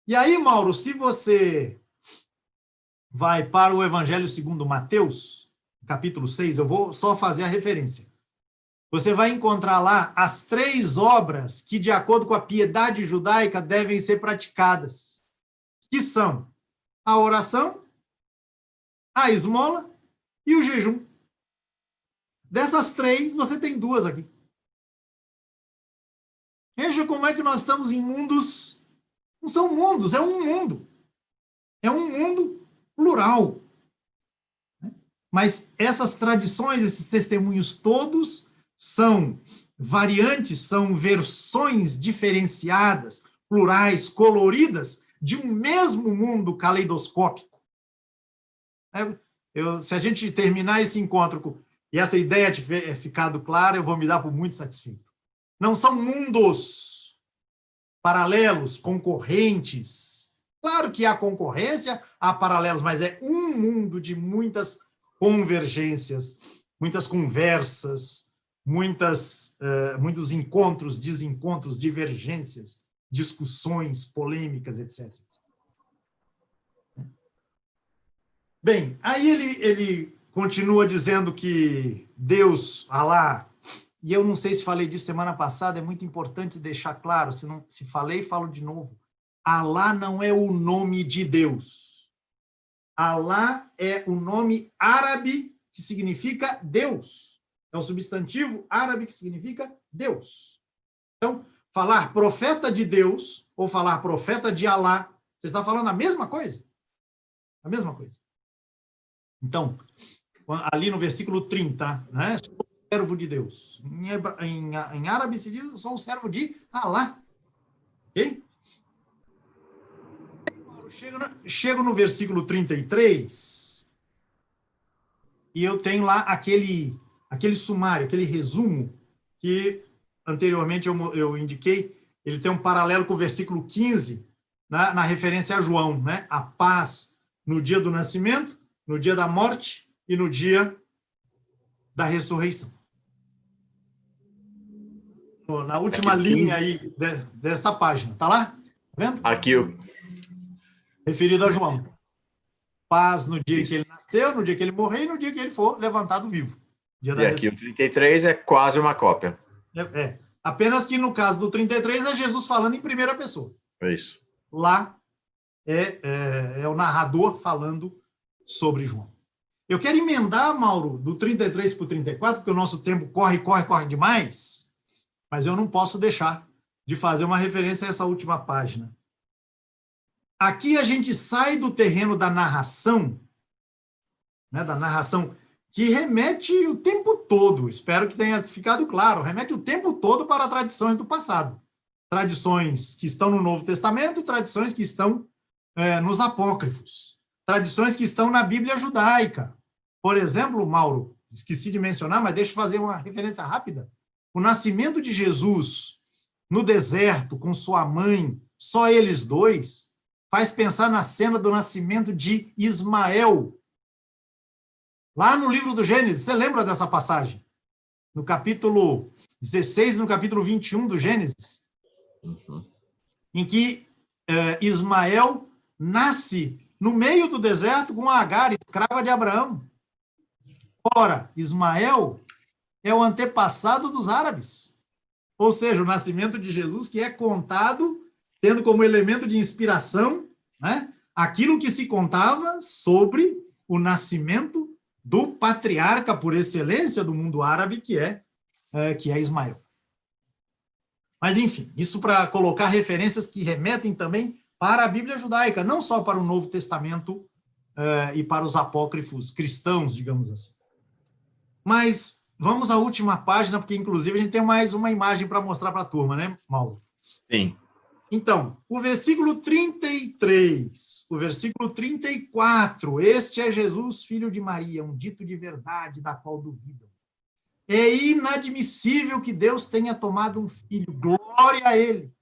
E aí, Mauro, se você vai para o Evangelho segundo Mateus, capítulo 6, eu vou só fazer a referência. Você vai encontrar lá as 3 obras que, de acordo com a piedade judaica, devem ser praticadas, que são a oração, a esmola e o jejum. Dessas 3, você tem 2 aqui. Veja como é que nós estamos em mundos... Não são mundos, é um mundo. É um mundo plural. Mas essas tradições, esses testemunhos todos são variantes, são versões diferenciadas, plurais, coloridas, de um mesmo mundo caleidoscópico. Se a gente terminar esse encontro e essa ideia tiver ficado clara, eu vou me dar por muito satisfeito. Não são mundos paralelos, concorrentes. Claro que há concorrência, há paralelos, mas é um mundo de muitas convergências, muitas conversas, muitos encontros, desencontros, divergências, discussões, polêmicas, etc. Bem, aí ele continua dizendo que Deus, Alá, e eu não sei se falei disso semana passada, é muito importante deixar claro, se falei, falo de novo. Alá não é o nome de Deus. Alá é o nome árabe que significa Deus. É um substantivo árabe que significa Deus. Então, falar profeta de Deus ou falar profeta de Alá, você está falando a mesma coisa? A mesma coisa. Então, ali no versículo 30, né? Sou servo de Deus. Em árabe se diz, sou um servo de Alá. Ok? Chego no versículo 33 e eu tenho lá aquele sumário, aquele resumo que anteriormente eu indiquei. Ele tem um paralelo com o versículo 15, né, na referência a João, né? A paz no dia do nascimento, no dia da morte e no dia da ressurreição. Na última linha aí desta página, tá lá? Tá vendo? Aqui referido a João. Paz no dia que ele nasceu, no dia que ele morreu e no dia que ele for levantado vivo. E aqui o 33 é quase uma cópia. Apenas que no caso do 33 é Jesus falando em primeira pessoa. É isso. Lá é o narrador falando sobre João. Eu quero emendar, Mauro, do 33 para o 34, porque o nosso tempo corre demais, mas eu não posso deixar de fazer uma referência a essa última página. Aqui a gente sai do terreno da narração, né, que remete o tempo todo, espero que tenha ficado claro, remete o tempo todo para tradições do passado. Tradições que estão no Novo Testamento, tradições que estão nos apócrifos, tradições que estão na Bíblia judaica. Por exemplo, Mauro, esqueci de mencionar, mas deixa eu fazer uma referência rápida. O nascimento de Jesus no deserto com sua mãe, só eles dois, faz pensar na cena do nascimento de Ismael. Lá no livro do Gênesis, você lembra dessa passagem? No capítulo 16, no capítulo 21 do Gênesis, em que Ismael nasce no meio do deserto com Agar, escrava de Abraão. Ora, Ismael é o antepassado dos árabes. Ou seja, o nascimento de Jesus que é contado tendo como elemento de inspiração, né, aquilo que se contava sobre o nascimento do patriarca por excelência do mundo árabe, que é Ismael. Mas, enfim, isso para colocar referências que remetem também para a Bíblia judaica, não só para o Novo Testamento e para os apócrifos cristãos, digamos assim. Mas vamos à última página, porque, inclusive, a gente tem mais uma imagem para mostrar para a turma, né, Mauro? Sim. Então, o versículo 33, o versículo 34, este é Jesus, filho de Maria, um dito de verdade, da qual duvidam. É inadmissível que Deus tenha tomado um filho, glória a ele.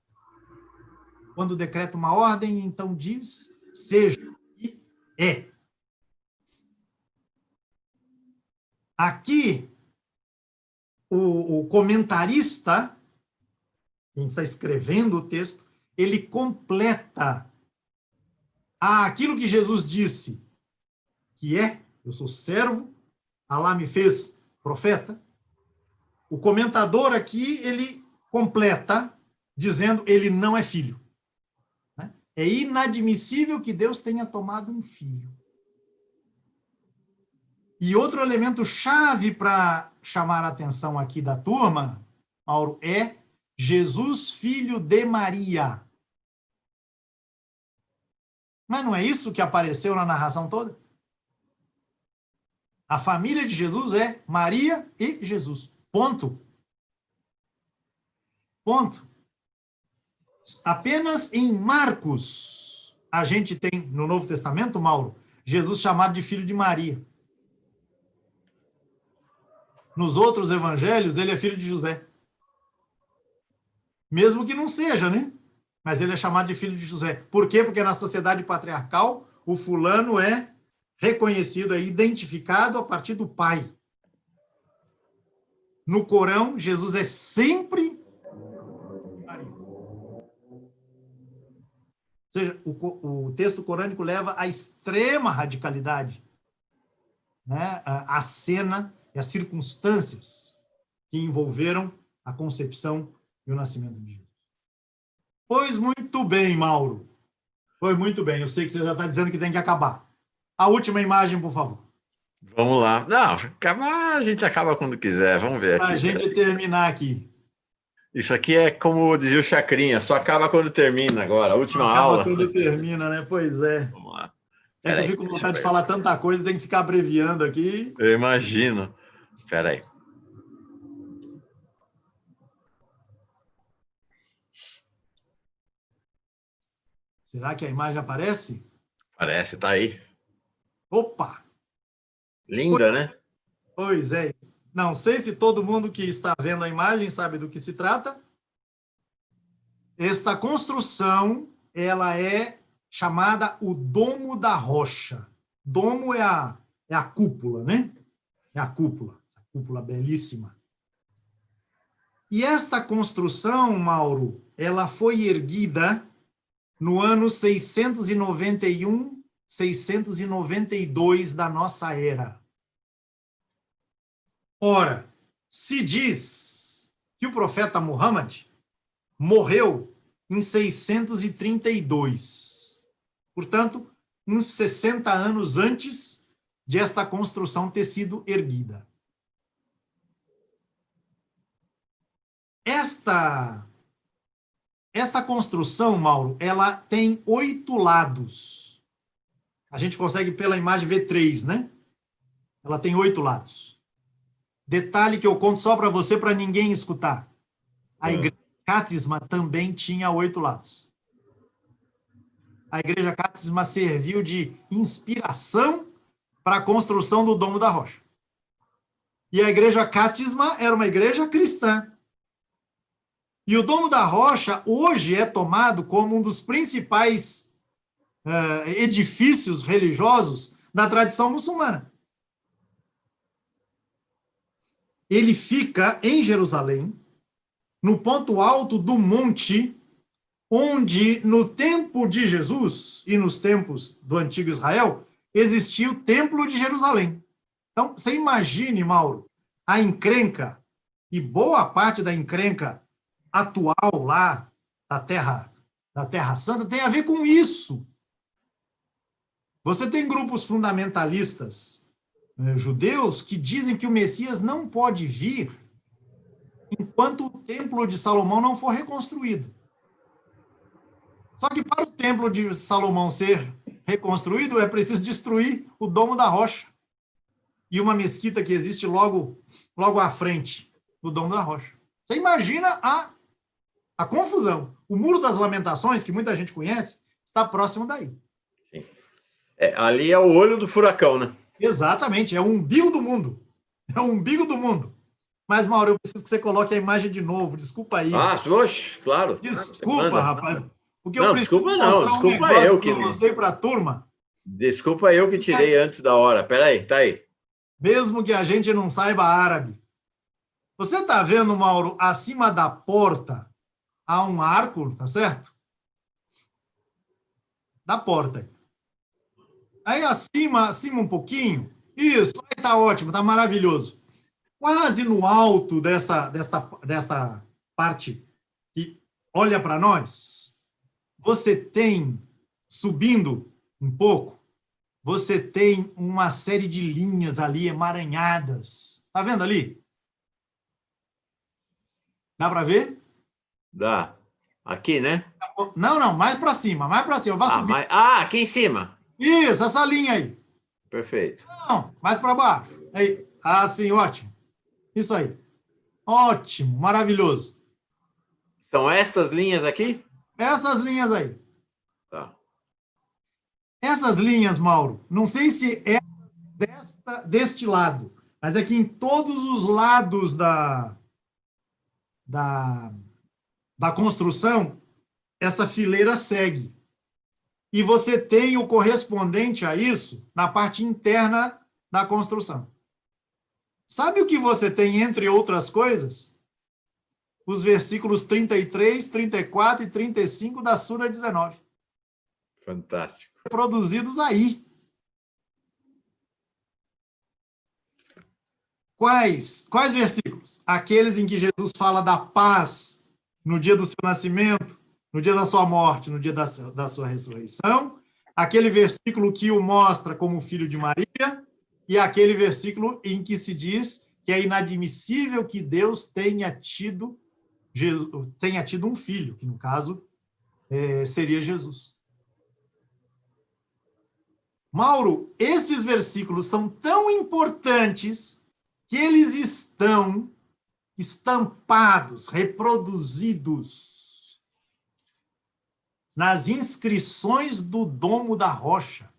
Quando decreta uma ordem, então diz, seja, e é. Aqui, o comentarista, quem está escrevendo o texto, ele completa aquilo que Jesus disse, que eu sou servo, Alá me fez profeta. O comentador aqui, ele completa, dizendo, ele não é filho. Né? É inadmissível que Deus tenha tomado um filho. E outro elemento chave para chamar a atenção aqui da turma, Mauro, é Jesus, filho de Maria. Mas não é isso que apareceu na narração toda? A família de Jesus é Maria e Jesus. Ponto. Ponto. Apenas em Marcos, a gente tem, no Novo Testamento, Mauro, Jesus chamado de filho de Maria. Nos outros evangelhos, ele é filho de José. Mesmo que não seja, né? Mas ele é chamado de filho de José. Por quê? Porque na sociedade patriarcal, o fulano é reconhecido, é identificado a partir do pai. No Corão, Jesus é sempre Maria. Ou seja, o texto corânico leva à extrema radicalidade, né? A cena e as circunstâncias que envolveram a concepção e o nascimento de Jesus. Pois muito bem, Mauro. Foi muito bem. Eu sei que você já está dizendo que tem que acabar. A última imagem, por favor. Vamos lá. Não, acabar, a gente acaba quando quiser. Vamos ver Para aqui. a gente terminar aqui. Isso aqui é como dizia o Chacrinha, só acaba quando termina agora. A última Acaba aula. quando termina, né? Pois é. Vamos lá. É que eu fico com vontade de falar tanta coisa, tem que ficar abreviando aqui. Eu imagino. Espera aí. Será que a imagem aparece? Parece, tá aí. Opa! Linda, né? Pois é. Não sei se todo mundo que está vendo a imagem sabe do que se trata. Esta construção, ela é chamada o Domo da Rocha. Domo é a cúpula, né? É a cúpula, essa cúpula belíssima. E esta construção, Mauro, ela foi erguida no ano 691, 692 da nossa era. Ora, se diz que o profeta Muhammad morreu em 632. Portanto, uns 60 anos antes de esta construção ter sido erguida. Esta construção, Mauro, ela tem 8 lados. A gente consegue, pela imagem, ver 3, né? Ela tem 8 lados. Detalhe que eu conto só para você, para ninguém escutar. A igreja Cátisma também tinha 8 lados. A igreja Cátisma serviu de inspiração para a construção do Domo da Rocha. E a igreja Cátisma era uma igreja cristã. E o Domo da Rocha hoje é tomado como um dos principais edifícios religiosos da tradição muçulmana. Ele fica em Jerusalém, no ponto alto do monte, onde no tempo de Jesus e nos tempos do antigo Israel, existia o Templo de Jerusalém. Então, você imagine, Mauro, a encrenca, e boa parte da encrenca atual lá da Terra Santa tem a ver com isso. Você tem grupos fundamentalistas judeus que dizem que o Messias não pode vir enquanto o Templo de Salomão não for reconstruído. Só que para o Templo de Salomão ser reconstruído, é preciso destruir o Domo da Rocha e uma mesquita que existe logo à frente do Domo da Rocha. Você imagina a confusão. O Muro das Lamentações, que muita gente conhece, está próximo daí. Sim. Ali é o olho do furacão, né? Exatamente, é o umbigo do mundo. É o umbigo do mundo. Mas, Mauro, eu preciso que você coloque a imagem de novo. Desculpa aí. Oxe, claro. Desculpa, rapaz. Porque não, eu preciso desculpa mostrar não. Desculpa um eu que para você e para a turma. Desculpa eu que tirei antes da hora. Peraí, tá aí. Mesmo que a gente não saiba árabe. Você está vendo, Mauro, acima da porta há um arco, tá certo? Da porta. Aí acima um pouquinho. Isso, aí tá ótimo, tá maravilhoso. Quase no alto dessa parte que olha para nós, você tem, subindo um pouco, você tem uma série de linhas ali emaranhadas. Tá vendo ali? Dá para ver? Dá. Aqui, né? Não, mais para cima, vai subir. Aqui em cima. Isso, essa linha aí. Perfeito. Não, mais para baixo. Aí. Sim, ótimo. Isso aí. Ótimo, maravilhoso. São estas linhas aqui? Essas linhas aí. Tá. Essas linhas, Mauro, não sei se é deste lado, mas é que em todos os lados da construção, essa fileira segue. E você tem o correspondente a isso na parte interna da construção. Sabe o que você tem, entre outras coisas? Os versículos 33, 34 e 35 da Sura 19. Fantástico. Produzidos aí. Quais versículos? versículos. Aqueles em que Jesus fala da paz no dia do seu nascimento, no dia da sua morte, no dia da sua ressurreição. Aquele versículo que o mostra como filho de Maria, e aquele versículo em que se diz que é inadmissível que Deus tenha tido um filho, que no caso seria Jesus. Mauro, esses versículos são tão importantes que eles estão estampados, reproduzidos nas inscrições do Domo da Rocha,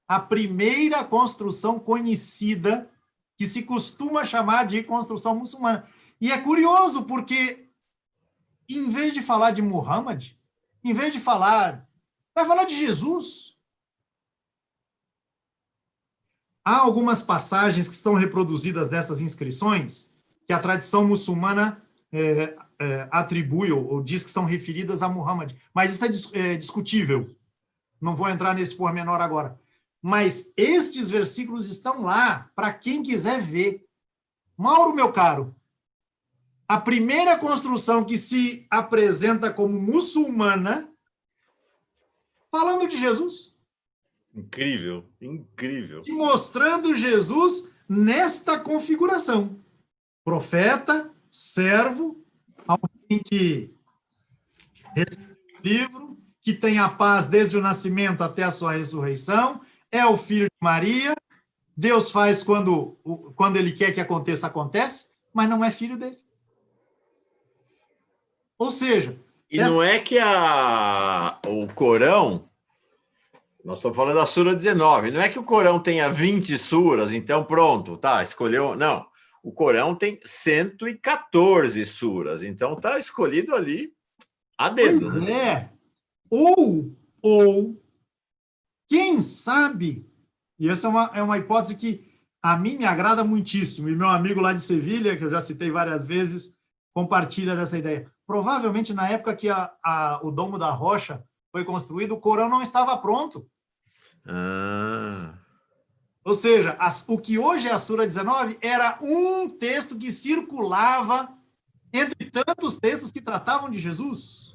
a primeira construção conhecida que se costuma chamar de construção muçulmana. E é curioso porque, em vez de falar de Muhammad, em vez de falar, vai falar de Jesus. Há algumas passagens que estão reproduzidas nessas inscrições que a tradição muçulmana atribui ou diz que são referidas a Muhammad. Mas isso é discutível. Não vou entrar nesse pormenor agora. Mas estes versículos estão lá para quem quiser ver. Mauro, meu caro, a primeira construção que se apresenta como muçulmana, falando de Jesus. Incrível, incrível. E mostrando Jesus nesta configuração. Profeta, servo, alguém que recebe o livro, que tem a paz desde o nascimento até a sua ressurreição, é o filho de Maria, Deus faz quando ele quer que aconteça, acontece, mas não é filho dele. Ou seja... E não é que o Corão... Nós estamos falando da Sura 19. Não é que o Corão tenha 20 suras, então pronto, tá, escolheu... Não, o Corão tem 114 suras, então tá escolhido ali a dedo. Pois é. Ou, quem sabe, e essa é uma hipótese que a mim me agrada muitíssimo, e meu amigo lá de Sevilha, que eu já citei várias vezes, compartilha dessa ideia. Provavelmente, na época que o Domo da Rocha foi construído, o Corão não estava pronto. Ou seja, o que hoje é a Sura 19 era um texto que circulava entre tantos textos que tratavam de Jesus.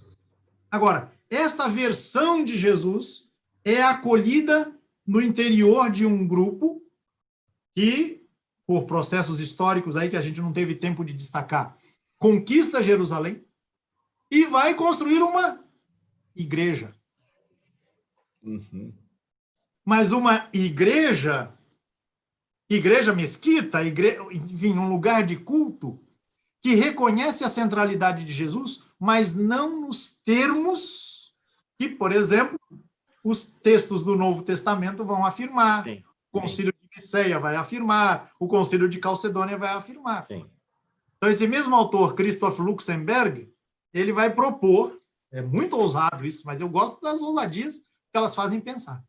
Agora, esta versão de Jesus é acolhida no interior de um grupo que, por processos históricos aí que a gente não teve tempo de destacar, conquista Jerusalém e vai construir uma igreja. Uhum. Mas uma igreja mesquita, enfim, um lugar de culto que reconhece a centralidade de Jesus, mas não nos termos que, por exemplo, os textos do Novo Testamento vão afirmar. Sim. O Concílio de Nicéia vai afirmar, o Concílio de Calcedônia vai afirmar. Sim. Então, esse mesmo autor, Christoph Luxemburg, ele vai propor, é muito ousado isso, mas eu gosto das ousadias que elas fazem pensar,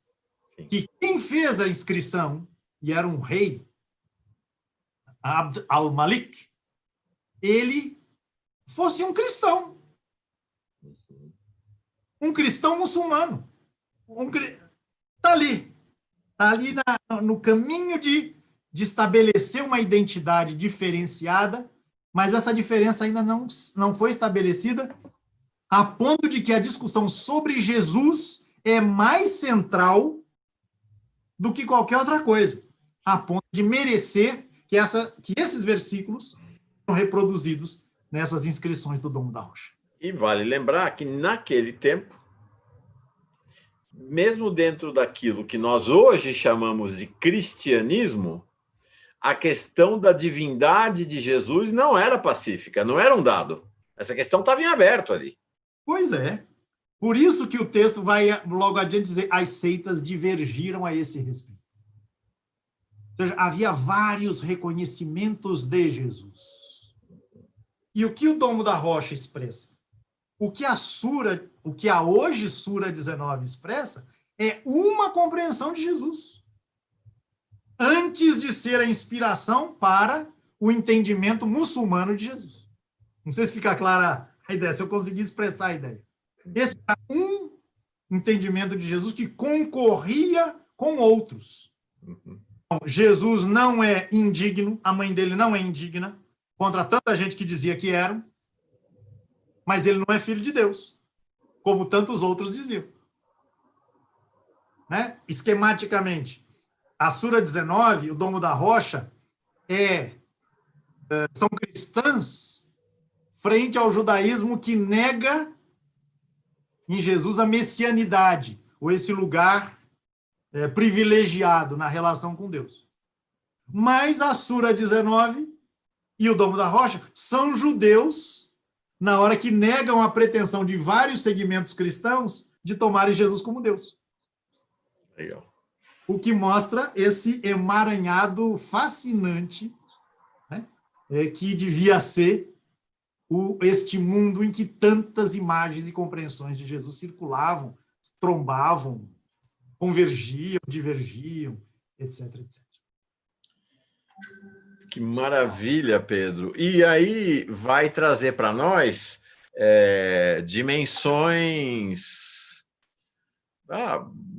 sim, que quem fez a inscrição, e era um rei, Abd al-Malik, ele fosse um cristão muçulmano. Está ali no caminho de estabelecer uma identidade diferenciada, mas essa diferença ainda não foi estabelecida, a ponto de que a discussão sobre Jesus é mais central do que qualquer outra coisa, a ponto de merecer que esses versículos sejam reproduzidos nessas inscrições do Domo da Rocha. E vale lembrar que, naquele tempo, mesmo dentro daquilo que nós hoje chamamos de cristianismo, a questão da divindade de Jesus não era pacífica, não era um dado. Essa questão estava em aberto ali. Pois é. Por isso que o texto vai logo adiante dizer as seitas divergiram a esse respeito. Ou seja, havia vários reconhecimentos de Jesus. E o que o Domo da Rocha expressa? O que a hoje Sura 19 expressa é uma compreensão de Jesus, antes de ser a inspiração para o entendimento muçulmano de Jesus. Não sei se fica clara a ideia, se eu conseguir expressar a ideia. Esse era um entendimento de Jesus que concorria com outros. Então, Jesus não é indigno, a mãe dele não é indigna, contra tanta gente que dizia que eram, mas ele não é filho de Deus, como tantos outros diziam. Né? Esquematicamente, a Sura 19, o Domo da Rocha, são cristãs frente ao judaísmo que nega em Jesus a messianidade, ou esse lugar privilegiado na relação com Deus. Mas a Sura 19 e o Domo da Rocha são judeus na hora que negam a pretensão de vários segmentos cristãos de tomarem Jesus como Deus. Legal. O que mostra esse emaranhado fascinante, né, que devia ser este mundo em que tantas imagens e compreensões de Jesus circulavam, trombavam, convergiam, divergiam, etc, etc. Que maravilha, Pedro. E aí vai trazer para nós dimensões,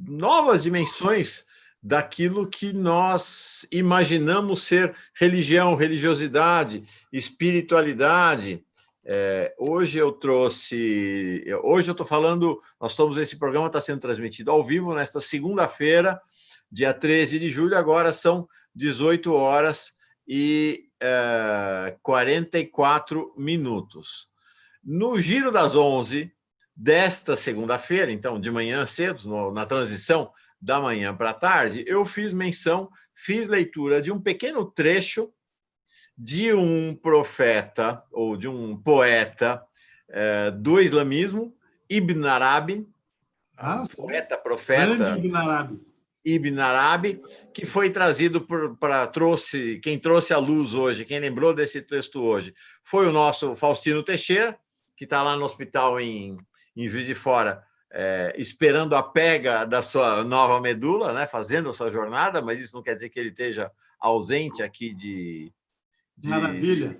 novas dimensões daquilo que nós imaginamos ser religião, religiosidade, espiritualidade. Hoje eu estou falando, esse programa está sendo transmitido ao vivo nesta segunda-feira, dia 13 de julho, agora são 18 horas e 44 minutos. No Giro das 11 desta segunda-feira, então, de manhã cedo, na transição da manhã para a tarde, eu fiz leitura de um pequeno trecho de um profeta ou de um poeta do islamismo, Ibn Arabi, poeta, profeta Ibn Arabi, que foi trazido quem trouxe à luz hoje, quem lembrou desse texto hoje, foi o nosso Faustino Teixeira, que está lá no hospital em Juiz de Fora, esperando a pega da sua nova medula, né, fazendo a sua jornada, mas isso não quer dizer que ele esteja ausente aqui de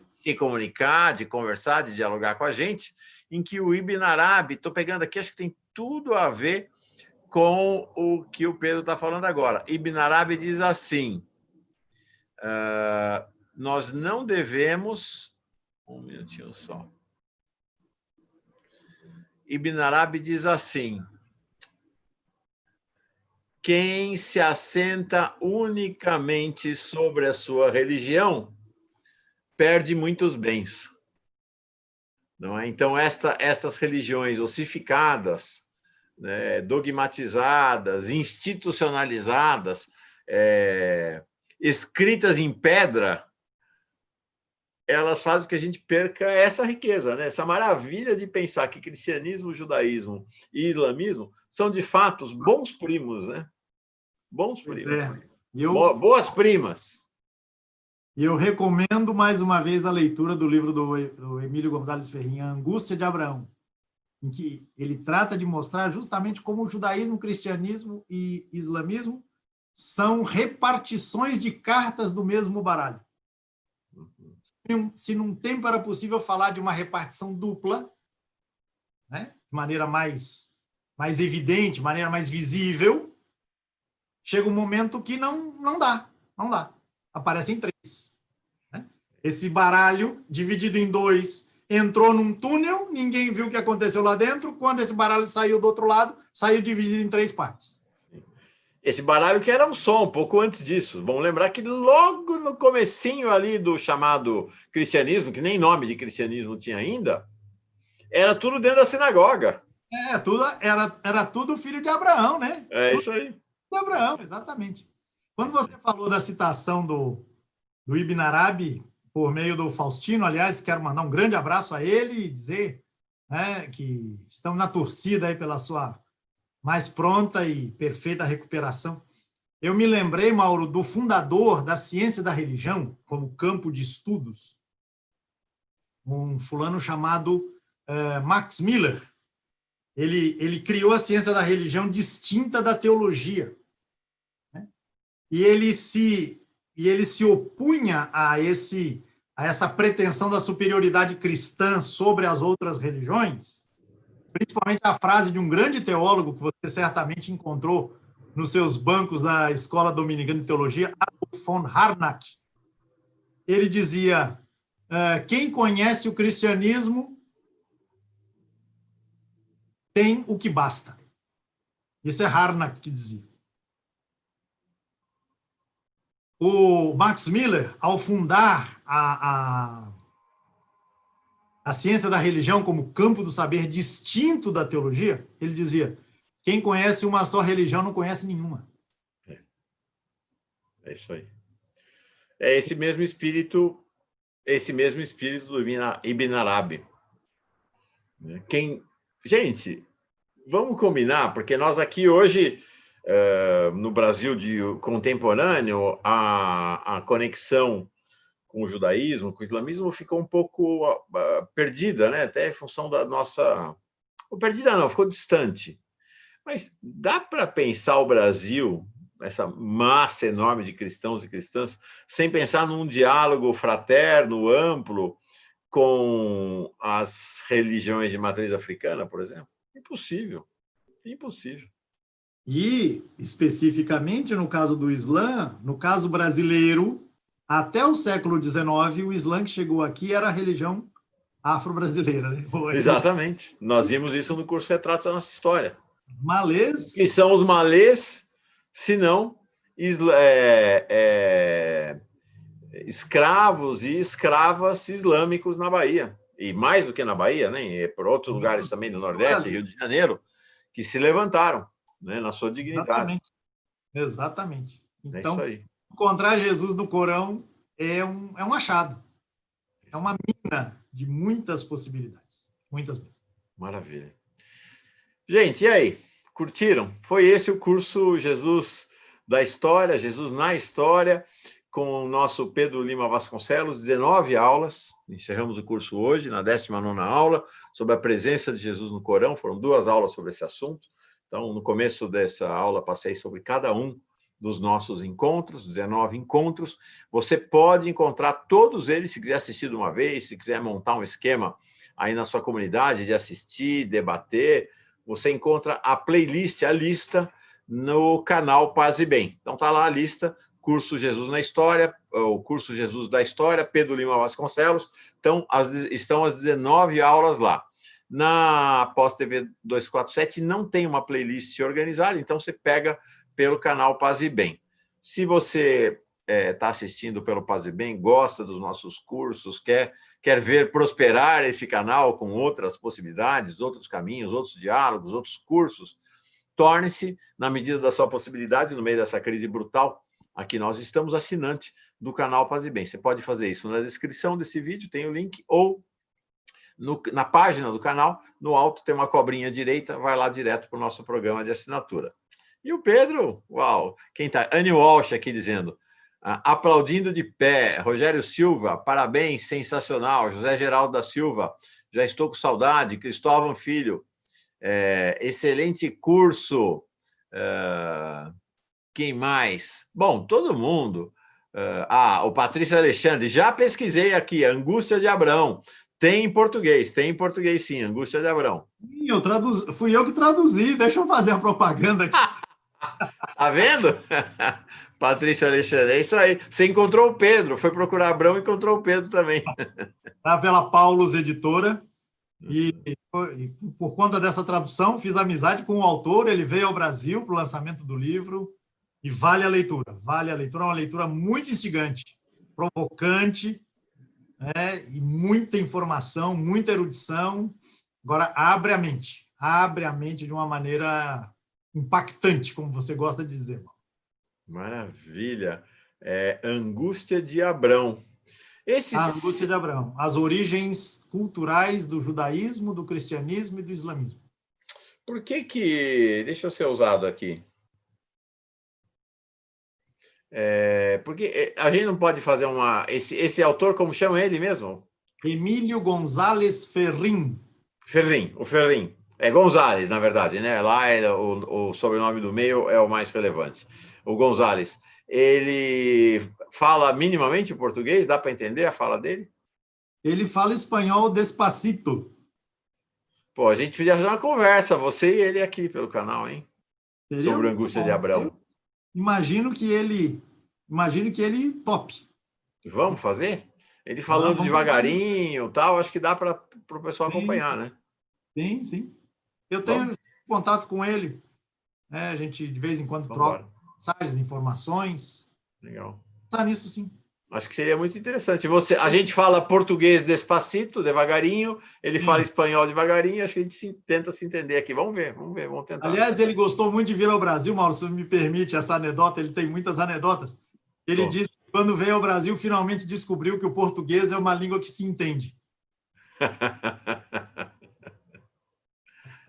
se comunicar, de conversar, de dialogar com a gente, em que o Ibn Arabi, estou pegando aqui, acho que tem tudo a ver com o que o Pedro está falando agora. Ibn Arabi diz assim, nós não devemos... Um minutinho só. Ibn Arabi diz assim, quem se assenta unicamente sobre a sua religião perde muitos bens. Não é? Então, estas religiões ossificadas, né, dogmatizadas, institucionalizadas, escritas em pedra, elas fazem com que a gente perca essa riqueza, né? Essa maravilha de pensar que cristianismo, judaísmo e islamismo são, de fato, bons primos, né? Bons primos. Boas primas. E eu recomendo, mais uma vez, a leitura do livro do Emílio Gonzalez Ferrin, A Angústia de Abraão, em que ele trata de mostrar justamente como o judaísmo, cristianismo e islamismo são repartições de cartas do mesmo baralho. Se num tempo era possível falar de uma repartição dupla, né, de maneira mais evidente, de maneira mais visível, chega um momento que não dá. Aparecem três. Né? Esse baralho, dividido em dois, entrou num túnel, ninguém viu o que aconteceu lá dentro, quando esse baralho saiu do outro lado, saiu dividido em três partes. Esse baralho que era um pouco antes disso. Vamos lembrar que logo no comecinho ali do chamado cristianismo, que nem nome de cristianismo tinha ainda, era tudo dentro da sinagoga. Era tudo filho de Abraão, né? Isso aí. De Abraão, exatamente. Quando você falou da citação do Ibn Arabi, por meio do Faustino, aliás, quero mandar um grande abraço a ele e dizer, né, que estamos na torcida aí pela sua mais pronta e perfeita recuperação. Eu me lembrei, Mauro, do fundador da ciência da religião, como campo de estudos, um fulano chamado Max Miller. Ele criou a ciência da religião distinta da teologia. Né? E ele se opunha a essa pretensão da superioridade cristã sobre as outras religiões, principalmente a frase de um grande teólogo que você certamente encontrou nos seus bancos da Escola Dominicana de Teologia, Adolf von Harnack. Ele dizia, quem conhece o cristianismo tem o que basta. Isso é Harnack que dizia. O Max Miller, ao fundar a ciência da religião como campo do saber distinto da teologia, ele dizia: quem conhece uma só religião não conhece nenhuma. É isso aí. É esse mesmo espírito do Ibn Arabi. Gente, vamos combinar, porque nós aqui hoje, no Brasil contemporâneo, a conexão com o judaísmo, com o islamismo, ficou um pouco perdida, né? Até em função da nossa... Perdida não, ficou distante. Mas dá para pensar o Brasil, essa massa enorme de cristãos e cristãs, sem pensar num diálogo fraterno, amplo, com as religiões de matriz africana, por exemplo? Impossível. Impossível. E, especificamente no caso do Islã, no caso brasileiro, até o século XIX, o Islã que chegou aqui era a religião afro-brasileira. Né? Exatamente. Nós vimos isso no curso Retratos da Nossa História. Malês. Que são os malês, se não escravos e escravas islâmicos na Bahia. E mais do que na Bahia, né? E por outros lugares também do Nordeste, Rio de Janeiro, que se levantaram, né, na sua dignidade. Exatamente. Então, é isso aí. Encontrar Jesus no Corão é um achado. É uma mina de muitas possibilidades. Muitas mesmo. Maravilha. Gente, e aí? Curtiram? Foi esse o curso Jesus da História, Jesus na História, com o nosso Pedro Lima Vasconcelos, 19 aulas. Encerramos o curso hoje, na 19ª aula, sobre a presença de Jesus no Corão. Foram 2 aulas sobre esse assunto. Então, no começo dessa aula, passei sobre cada um dos nossos encontros, 19 encontros. Você pode encontrar todos eles, se quiser assistir de uma vez, se quiser montar um esquema aí na sua comunidade de assistir, debater, você encontra a playlist, a lista, no canal Paz e Bem. Então, está lá a lista, curso Jesus na História, o curso Jesus da História, Pedro Lima Vasconcelos. Então, estão as 19 aulas lá. Na Pós TV 247 não tem uma playlist organizada, então você pega pelo canal Paz e Bem. Se você está assistindo pelo Paz e Bem, gosta dos nossos cursos, quer ver prosperar esse canal com outras possibilidades, outros caminhos, outros diálogos, outros cursos, torne-se, na medida da sua possibilidade, no meio dessa crise brutal, aqui nós estamos assinante do canal Paz e Bem. Você pode fazer isso na descrição desse vídeo, tem o link, ou na página do canal, no alto tem uma cobrinha direita, vai lá direto para o nosso programa de assinatura. E o Pedro, uau, quem está? Annie Walsh aqui dizendo, aplaudindo de pé, Rogério Silva, parabéns, sensacional, José Geraldo da Silva, já estou com saudade, Cristóvão Filho, excelente curso, quem mais? Bom, todo mundo, o Patrício Alexandre, já pesquisei aqui, Angústia de Abrão, tem em português sim, Angústia de Abrão. Fui eu que traduzi, deixa eu fazer a propaganda aqui. Tá vendo? Patrícia Alexandre, é isso aí. Você encontrou o Pedro, foi procurar Abrão e encontrou o Pedro também. Tá pela Paulus Editora. E por conta dessa tradução, fiz amizade com o autor, ele veio ao Brasil para o lançamento do livro e vale a leitura. Vale a leitura, é uma leitura muito instigante, provocante, e muita informação, muita erudição. Agora, abre a mente de uma maneira impactante, como você gosta de dizer. Maravilha. Angústia de Abrão. A Angústia de Abrão. As origens culturais do judaísmo, do cristianismo e do islamismo. Por que... Deixa eu ser ousado aqui. Porque a gente não pode fazer uma... Esse autor, como chama ele mesmo? Emílio González Ferrin. O Ferrin. É González, na verdade, né? Lá o sobrenome do meio é o mais relevante. O González. Ele fala minimamente português? Dá para entender a fala dele? Ele fala espanhol despacito. Pô, a gente podia fazer uma conversa, você e ele aqui pelo canal, hein? Sobre a Angústia de Abrão. Imagino que ele top. Vamos fazer? Ele falando devagarinho, tal, acho que dá para o pessoal acompanhar, né? Sim, sim. Eu tenho contato com ele, né? A gente de vez em quando troca mensagens, informações. Legal. Está nisso, sim. Acho que seria muito interessante. A gente fala português despacito, devagarinho, ele fala espanhol devagarinho, acho que a gente tenta se entender aqui. Vamos ver, vamos tentar. Aliás, ele gostou muito de vir ao Brasil, Mauro, se me permite essa anedota, ele tem muitas anedotas. Ele disse que quando veio ao Brasil, finalmente descobriu que o português é uma língua que se entende.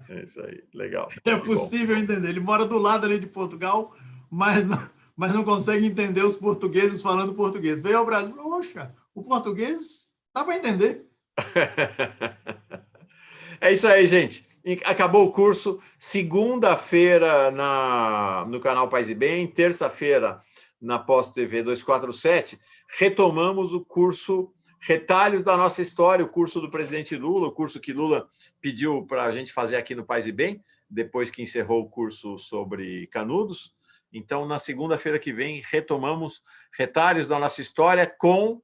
É isso aí, legal. É possível entender. Ele mora do lado ali de Portugal, mas não consegue entender os portugueses falando português. Veio ao Brasil e falou, poxa, o português dá para entender. É isso aí, gente. Acabou o curso. Segunda-feira no canal Paz e Bem, terça-feira na Pós TV 247, retomamos o curso Retalhos da Nossa História, o curso do presidente Lula, o curso que Lula pediu para a gente fazer aqui no Paz e Bem, depois que encerrou o curso sobre Canudos. Então, na segunda-feira que vem, retomamos Retalhos da Nossa História com...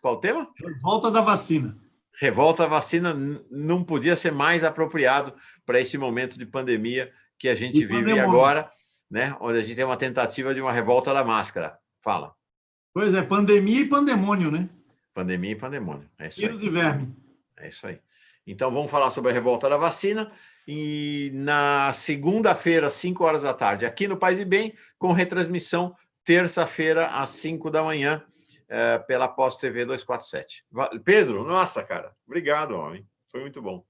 Qual o tema? Revolta da vacina. Revolta à vacina não podia ser mais apropriado para esse momento de pandemia que a gente vive agora, né? Onde a gente tem uma tentativa de uma revolta da máscara. Fala. Pois é, pandemia e pandemônio, né? Pandemia e pandemônio. É isso aí. Vírus e verme. É isso aí. Então, vamos falar sobre a revolta da vacina. E na segunda-feira, às 5 horas da tarde, aqui no Paz e Bem, com retransmissão, terça-feira, às 5 da manhã, pela Pós TV 247. Pedro, nossa, cara, obrigado, homem. Foi muito bom.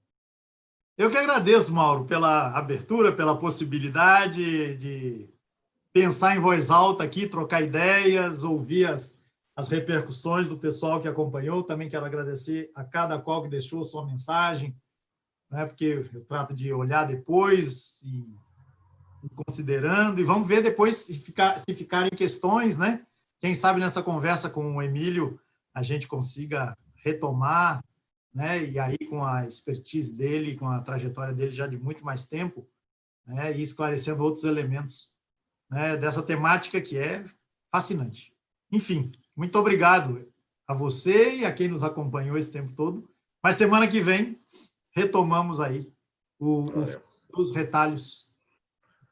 Eu que agradeço, Mauro, pela abertura, pela possibilidade de pensar em voz alta aqui, trocar ideias, ouvir as repercussões do pessoal que acompanhou. Também quero agradecer a cada qual que deixou sua mensagem, né, porque eu trato de olhar depois e considerando, e vamos ver depois se ficarem questões, né? Quem sabe nessa conversa com o Emílio a gente consiga retomar, né? E aí com a expertise dele, com a trajetória dele já de muito mais tempo, né? E esclarecendo outros elementos, né, dessa temática que é fascinante. Enfim, muito obrigado a você e a quem nos acompanhou esse tempo todo. Mas semana que vem retomamos aí os retalhos.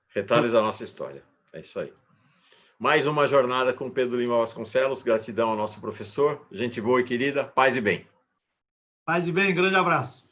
Retalhos da nossa história. É isso aí. Mais uma jornada com Pedro Lima Vasconcelos. Gratidão ao nosso professor. Gente boa e querida. Paz e bem. Paz e bem. Grande abraço.